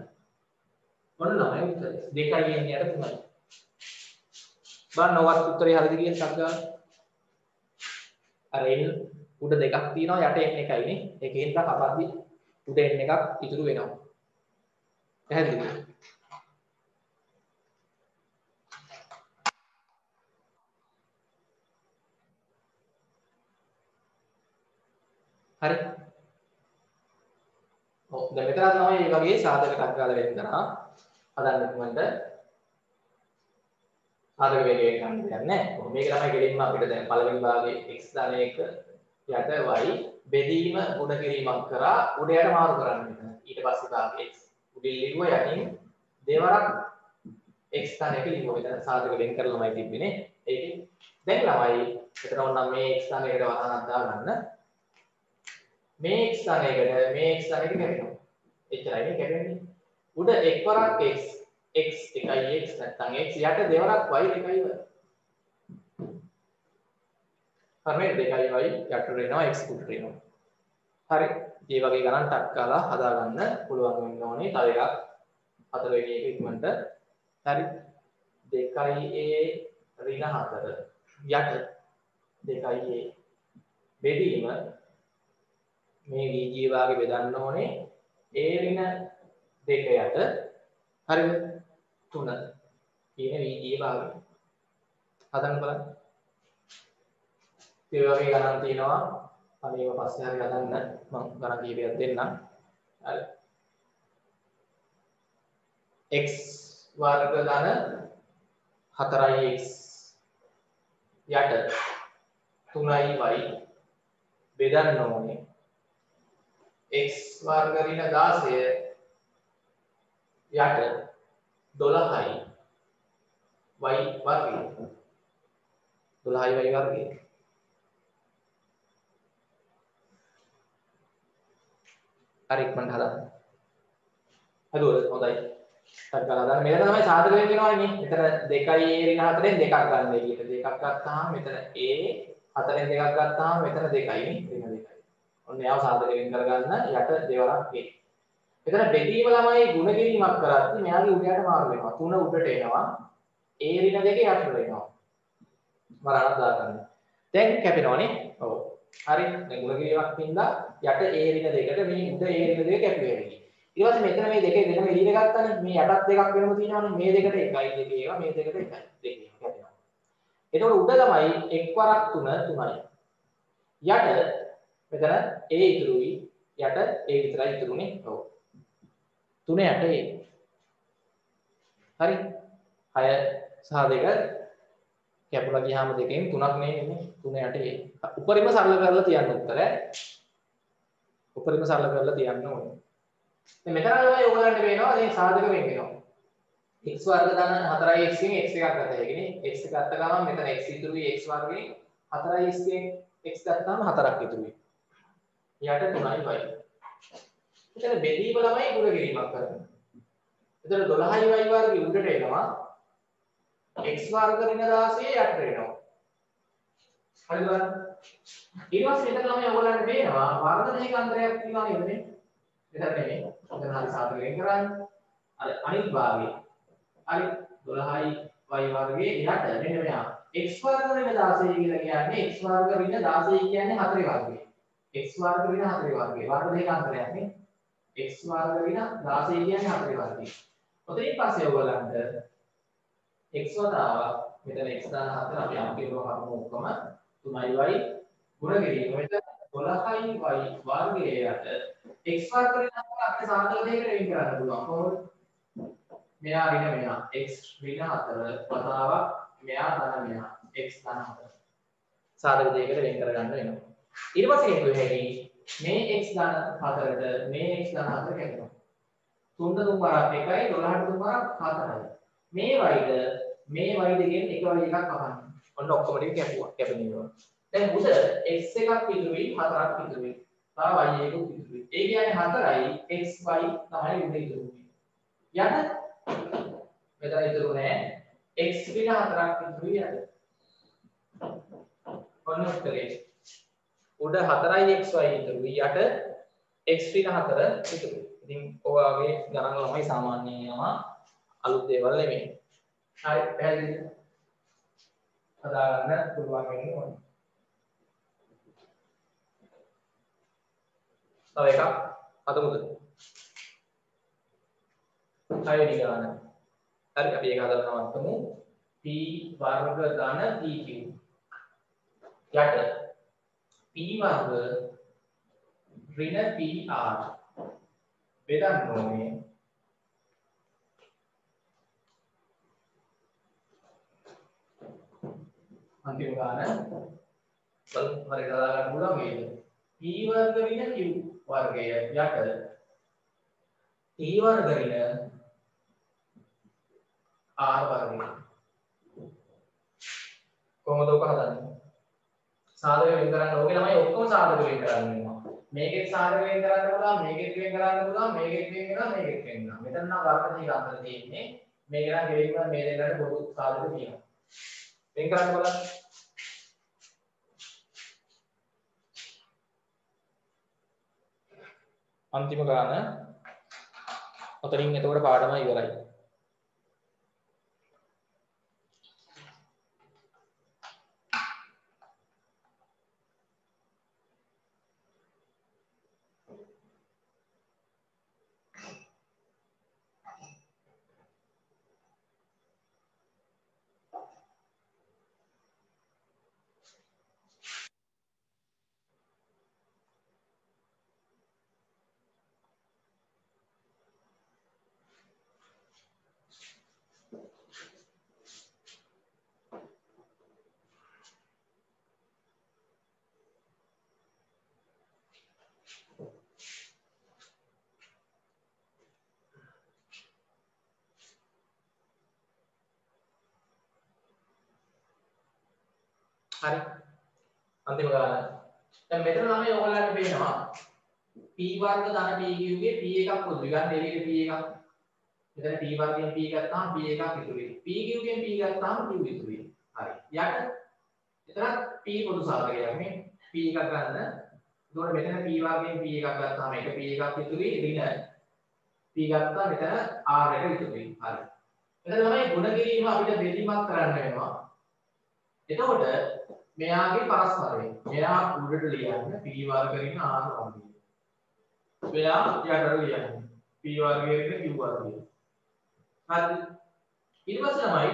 මොන ළමයි උත්තරේ 2යි n යට 3යි බලන්න ඔවත් උත්තරේ හරිද කියන එකක් ගන්න අර n උඩ දෙකක් තියෙනවා යට n එකයි නේ ඒකෙන් තමයි කපද්දි උඩ n එකක් ඉතුරු වෙනවා පැහැදිලිද හරි ඔව් දැන් මෙතන තමයි මේ වගේ සාධක ටක් ගාලා වෙන්න කරා හදන්න ඉක්මනට සාධක වේගය ගන්න දෙයක් නැහැ මේක තමයි ගෙලින්ම අපිට දැන් පළවෙනි භාගයේ x ධන 1 යට y බෙදීම ගුණ කිරීමක් කරා උඩයට මාරු කරන්න මෙතන ඊට පස්සේ භාගයේ x උඩින් ලිව්ව යටින් දෙවරක් x ධන 1 ලිව්ව මෙතන සාධක වෙන් කරලාමයි තිබ්බේ ඒකේ දැන් ළමයි මෙතන ඕනම් මේ x ධන 1ට වහනක් දාගන්න මේ x ධන 1ට මේ x ධන 1 කැපෙනවා එච්චරයි කැපෙන්නේ උඩ එක් වරක් x x එකයි x නැත්නම් x යට දෙවරක් y එකයි y හරිනේ දෙකයි y යට වෙනවා x උඩට එනවා හරි මේ වගේ ගණන් ටක් කාලා හදාගන්න පුළුවන් වෙන්න ඕනේ තව එකක් හතරවෙනි එක ඉක්මනට හරි 2a ඍණ 4 යට 2a බෙදීම මේ වීජීය භාගෙ බෙදන්න ඕනේ a ඍණ 2 යට හරිද 3 කියන වීජීය භාගය හදන්න බලන්න ඒ වගේ ගණන් තියෙනවා අනේව පස්සේ හරි හදන්න මම ගණන් කීපයක් දෙන්නම් හරි x වර්ග ධන 4x යට 3y බෙදන්න ඕනේ x වර්ග ඍණ 16 යට 12යි y වර්ගය 12යි y වර්ගය හරි ඉක්මනට හදන්න. හදුවද? හොඳයි. හරි කරලා දාන්න. මෙතන තමයි සාධක වෙන්නවනේ. මෙතන 2යි a ඍණ 4ෙන් 2ක් ගන්න එළියට. 2ක් ගත්තාම මෙතන a 4ෙන් 2ක් ගත්තාම මෙතන 2යි නේ. ඍණ 2යි. ඔන්න යාව සාධක වෙන් කරගන්න යට දෙවරක් a. මෙතන බෙදීම ළමයි ಗುಣ කිරීමක් කරද්දි මෙයාගේ උඩයට මාරු වෙනවා. 3 උඩට එනවා. a ඍණ 2 යටට එනවා. වරණක් දාගන්න. දැන් කැපෙනවනේ. ඔව්. හරි. දැන් ಗುಣ කිරීමක් හින්දා යට a ඍණ 2කට මේ උඩ a ඍණ 2 කැපුවේ. ඊට පස්සේ මෙතන මේ දෙකේ දෙනම එළියට ගත්තානේ. මේ යටත් දෙකක් වෙනම තියෙනවනේ. මේ දෙකට 1යි දෙකේ ඒවා මේ දෙකට 1යි දෙකේ කැපෙනවා. එතකොට උඩ ළමයි 1 වරක් 3 3යි. යට මෙතන a ඉතුරුයි. යට a විතරයි ඉතුරුනේ. ඔව්. 3 යට a. හරි. 6 සහ 2 කැපුලා ගියාම දෙකෙන් 3ක් නේ එන්නේ. 3 යට a. උපරිම සරල කරලා තියන්න උත්තරය. උපරිම සරල කරලා තියන්න ඕනේ. දැන් මෙතන තමයි ඔයගලන්ට වෙනවා දැන් සාධක වෙන් වෙනවා. x වර්ග ධන 4x කින් x එකක් ගත හැකිනේ. x ගත්ත ගමන් මෙතන x ඉතුරුයි x වර්ගෙන් 4x කින් x ගත්තාම 4ක් ඉතුරුයි. යට 3යි y. මෙතන බෙදීම ළමයි ගුණ කිරීමක් කරන්නේ. එතන 12යි y වර්ගය උඩට එනවා. x වර්ග ඍණ 16 යට එනවා. හරිද බලන්න. ඊට පස්සේ මෙතන ළමයි ඔයගලන්ට පේනවා වර්ධනයක අන්තරයක් තියෙනවා නේද මේ? මෙතන නෙමෙයි. මෙතන හරි සාධක වෙන් කරන්නේ. අර අනිත් භාගයේ. හරි 12යි y වර්ගයේ යට මෙන්න මෙයා. x වර්ග ඍණ 16 කියලා කියන්නේ x වර්ග ඍණ 16 කියන්නේ 4 වර්ගය. x වර්ග ඍණ 4 වර්ගය. වර්ධනයක අන්තරයක් නේ. x වර්ග ඍණ 16 කියන්නේ 4 වර්ගය. ඔතනින් පස්සේ ඔයගලන්ට x වතාවක් මෙතන x දාන 4 අපි අම්කේරුව කරමු ඔක්කොම 3y ගුණ කිරීම මෙතන 12y වර්ගයේ යට x වර්ග ඍණ 4 අපිට සාධක දෙකකට වෙන් කරන්න පුළුවන් කොහොමද මෙයා ඍණ මෙයා x ඍණ 4 වතාවක් මෙයා ධන මෙයා x ධන 4 සාධක දෙකකට වෙන් කරගන්න වෙනවා ඊට පස්සේ හේතුව හැටි මේ x ධන 4ට මේ x ධන 4 කැපෙනවා 3 3 වරක් 1යි 12ට 3 වරක් 4යි මේ වයිද මේ y දෙකෙන් එක y එකක් කපන්න. ඔන්න ඔක්කොම ටික කැපුවා. කැපෙනවා. දැන් උඩ x එකක් ඉතුරුයි 4ක් ඉතුරුයි. තව y එකක් ඉතුරුයි. ඒ කියන්නේ 4යි xy තමයි උඩ ඉතුරුනේ. යට මෙතන ඉතුරු නෑ. x ඍණ 4ක් ඉතුරුයි යට. ඔන්න උත්තරේ. උඩ 4යි xy ඉතුරුයි යට x ඍණ 4 ඉතුරුයි. ඉතින් ඔයාගේ ගණන් ළමයි සාමාන්‍යයෙන් යනවා අලුත් දේවල් නෙමෙයි. හරි පැහැදිලිද? හදාගන්න පුළුවන් වෙන්නේ ඕනේ. තව එකක් හදමුද? හයවෙනි ගාන. හරි අපි ඒක හදලා නවත්තමු. p වර්ග ධන pq. යට p වර්ග ඍණ pr බෙදන්න ඕනේ. අන්තිම ගාන බලමු හරියට හදා ගන්න පුළුවන් වේද p වර්ග ඍණ q වර්ගය යට t වර්ග ඍණ r වර්ගය කොහොමද ඔක හදන්නේ සාධක වෙන් කරන්න ඕනේ ළමයි ඔක්කොම සාධක වෙන් කරන්න වෙනවා මේකෙත් සාධක වෙන් කරන්න පුළුවන් මේකෙත් වෙන් කරන්න පුළුවන් මේකෙත් වෙන් කරනවා මේකෙත් වෙන් කරනවා මෙතන නම් වර්ගණික අතර තියෙන්නේ මේක නම් ගෙලින්ම මේ දෙකට පොදු සාධක තියෙනවා වෙන් කරන්න බලන්න අන්තිම ගාන ඔතනින් එතකොට පාඩම ඉවරයි හරි අන්තිම ගාන දැන් මෙතන ළමයි ඔයගොල්ලන්ට පේනවා p වර්ග ධන pq ගේ p එකක් පොදුයි ගන්න එළියට p එකක්. මෙතන p වර්ගයෙන් p ගත්තාම p එකක් ඉතුරු වෙයි. pq ගෙන් p ගත්තාම q ඉතුරු වෙයි. හරි. යට එතන p පොදු සාධකයක් නේ. p එකක් ගන්න. එතකොට මෙතන p වර්ගයෙන් p එකක් ගත්තාම එක p එකක් ඉතුරු වෙයි. ඍණ p ගත්තා මෙතන r එක ඉතුරු වෙයි. හරි. එතන තමයි ගුණ කිරීම අපිට බෙදීමක් කරන්න වෙනවා. එතකොට මෙයාගේ පරස්පරය. මෙයා උඩට ලියන්න p වර්ගයෙන් r වර්ගය. මෙයා යටට ලියන්න p වර්ගයෙන් q වර්ගය. හරි. ඊට පස්සේ තමයි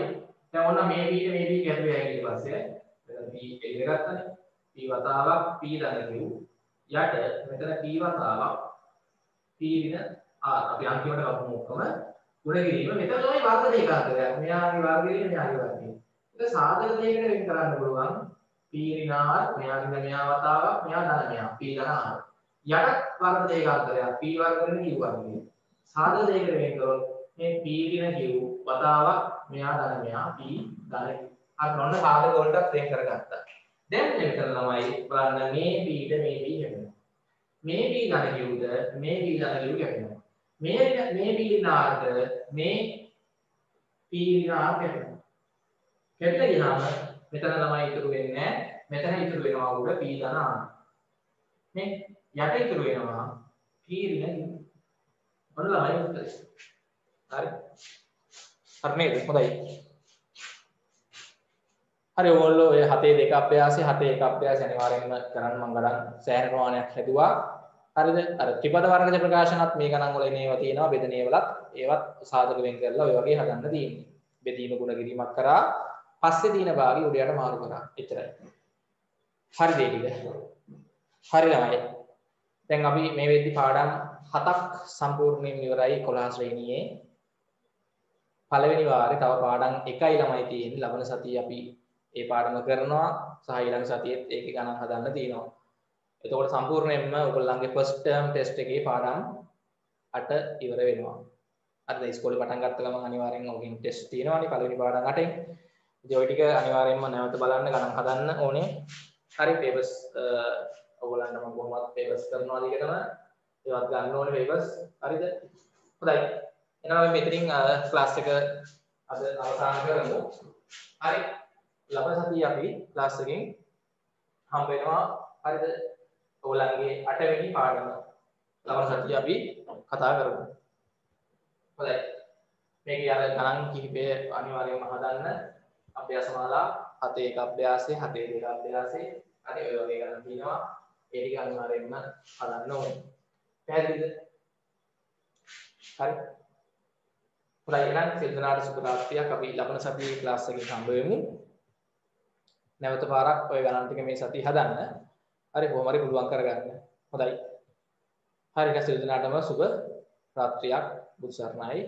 දැන් ඔන්න මේ b ට මේ b කැපුවා ඊට පස්සේ මෙතන p එළිය ගත්තනේ. p වතාවක් p ධන q යට මෙතන p වතාවක් p ඍණ r. අපි අන්තිමට ගමු ඔක්කොම ගුණ කිරීම. මෙතන තමයි වර්ග දෙකාන්තරය. මෙයාගේ වර්ගය මෙයාගේ වර්ගය. ඒක සාධක දෙකකට වෙන් කරන්න පුළුවන්. p ඍණ r මෙයාගේ මෙයා වතාවක් මෙයා ධන මෙයා p ධන r. යට වර්ග දෙකාන්තරයක් p වර්ග ඍණ q වර්ගය. සාධක දෙකකට වෙන් කරොත් මේ p ඍණ q වතාවක් මෙයා ධන මෙයා p ධන අර ඔන්න සාධක වලට වෙන් කරගත්තා. දැන් මෙතන තමයි බලන්න මේ p ට මේ p හැදෙනවා. මේ p ධන q ද මේ p ධන q හැදෙනවා. මේ p ඍණ r ද මේ p ඍණ r හැදෙනවා. හෙට්ට ගියාම මෙතන ළමයි ඉතුරු වෙන්නේ මෙතන ඉතුරු වෙනවා උඩ p ධන r. නේ යට ඉතුරු වෙනවා p ඍණ q. ඔන්න ළමයි උත්තරේ. හරි. හරි නේද? හොඳයි. හරි ඕගොල්ලෝ ඔය 7 2 අභ්‍යාසය 7 1 අභ්‍යාසය අනිවාර්යෙන්ම කරන්න මම ගණන් සෑහෙන ප්‍රමාණයක් හැදුවා. හරිද? අර ත්‍රිපද වර්ගජ ප්‍රකාශනත් මේ ගණන් වල එනේවා තියෙනවා බෙදනේ වලත් ඒවත් සාධක වෙන් කරලා ඔය වගේ හදන්න තියෙන්නේ. බෙදීම ගුණ කිරීමක් කරා පස්සේ තියෙන භාගය උඩයට මාරු කරා. එච්චරයි. හරි දෙයිද? හරි ළමයි. දැන් අපි මේ වෙද්දි පාඩම් 7ක් සම්පූර්ණයෙන් ඉවරයි 11 ශ්‍රේණියේ. පළවෙනි වාරේ තව පාඩම් 1යි ළමයි තියෙන්නේ. ලබන සතියේ අපි ඒ පාඩම කරනවා සහ ඊළඟ සතියේත් ඒකේ ගණන් හදන්න තියෙනවා. එතකොට සම්පූර්ණයෙන්ම ඔයගොල්ලන්ගේ ෆස්ට් ටර්ම් ටෙස්ට් එකේ පාඩම් 8 ඉවර වෙනවා. අද ඉස්කෝලේ පටන් ගත්ත ගමන් අනිවාර්යෙන් ඔයගෙන් ටෙස්ට් තියෙනවානේ පළවෙනි පාඩම් 8ෙන්. ඉතින් ওই ටික අනිවාර්යෙන්ම නැවත බලන්න ගණන් හදන්න ඕනේ. හරි පේපර්ස් ඔයගොල්ලන්ට මම කොහොමවත් පේපර්ස් කරනවා දිගටම ඒවත් ගන්න ඕනේ පේපර්ස්. හරිද? හොඳයි. එහෙනම් අපි මෙතනින් ක්ලාස් එක අද අවසන් කරමු. හරි. ලබන සතියේ අපි ක්ලාස් එකෙන් හම්බ වෙනවා. හරිද? ඔයගොල්ලන්ගේ 8 වෙනි පාඩම. ලබන සතියේ අපි කතා කරමු. හොඳයි. මේකේ අර ගණන් කිහිපය අනිවාර්යයෙන්ම හදන්න. අභ්‍යාසමාලා 7 1 අභ්‍යාසය 7 2 අභ්‍යාසය අනේ ඔය වගේ ගණන් තියෙනවා. ඒ ටික අනිවාර්යයෙන්ම හදන්න ඕනේ. පැහැදිලිද? හරි. හොඳයි එහෙනම් සිල්දනාට සුබ රාත්‍රියක්. අපි ලබන සතියේ ක්ලාස් එකේ හම්බ වෙමු. නැවත පාරක් ඔය ගණන් ටික මේ සතිය හදන්න. හරි කොහොම හරි පුළුවන් කරගන්න. හොඳයි. හරි සිල්දනාටම සුබ රාත්‍රියක්. බුදු සරණයි.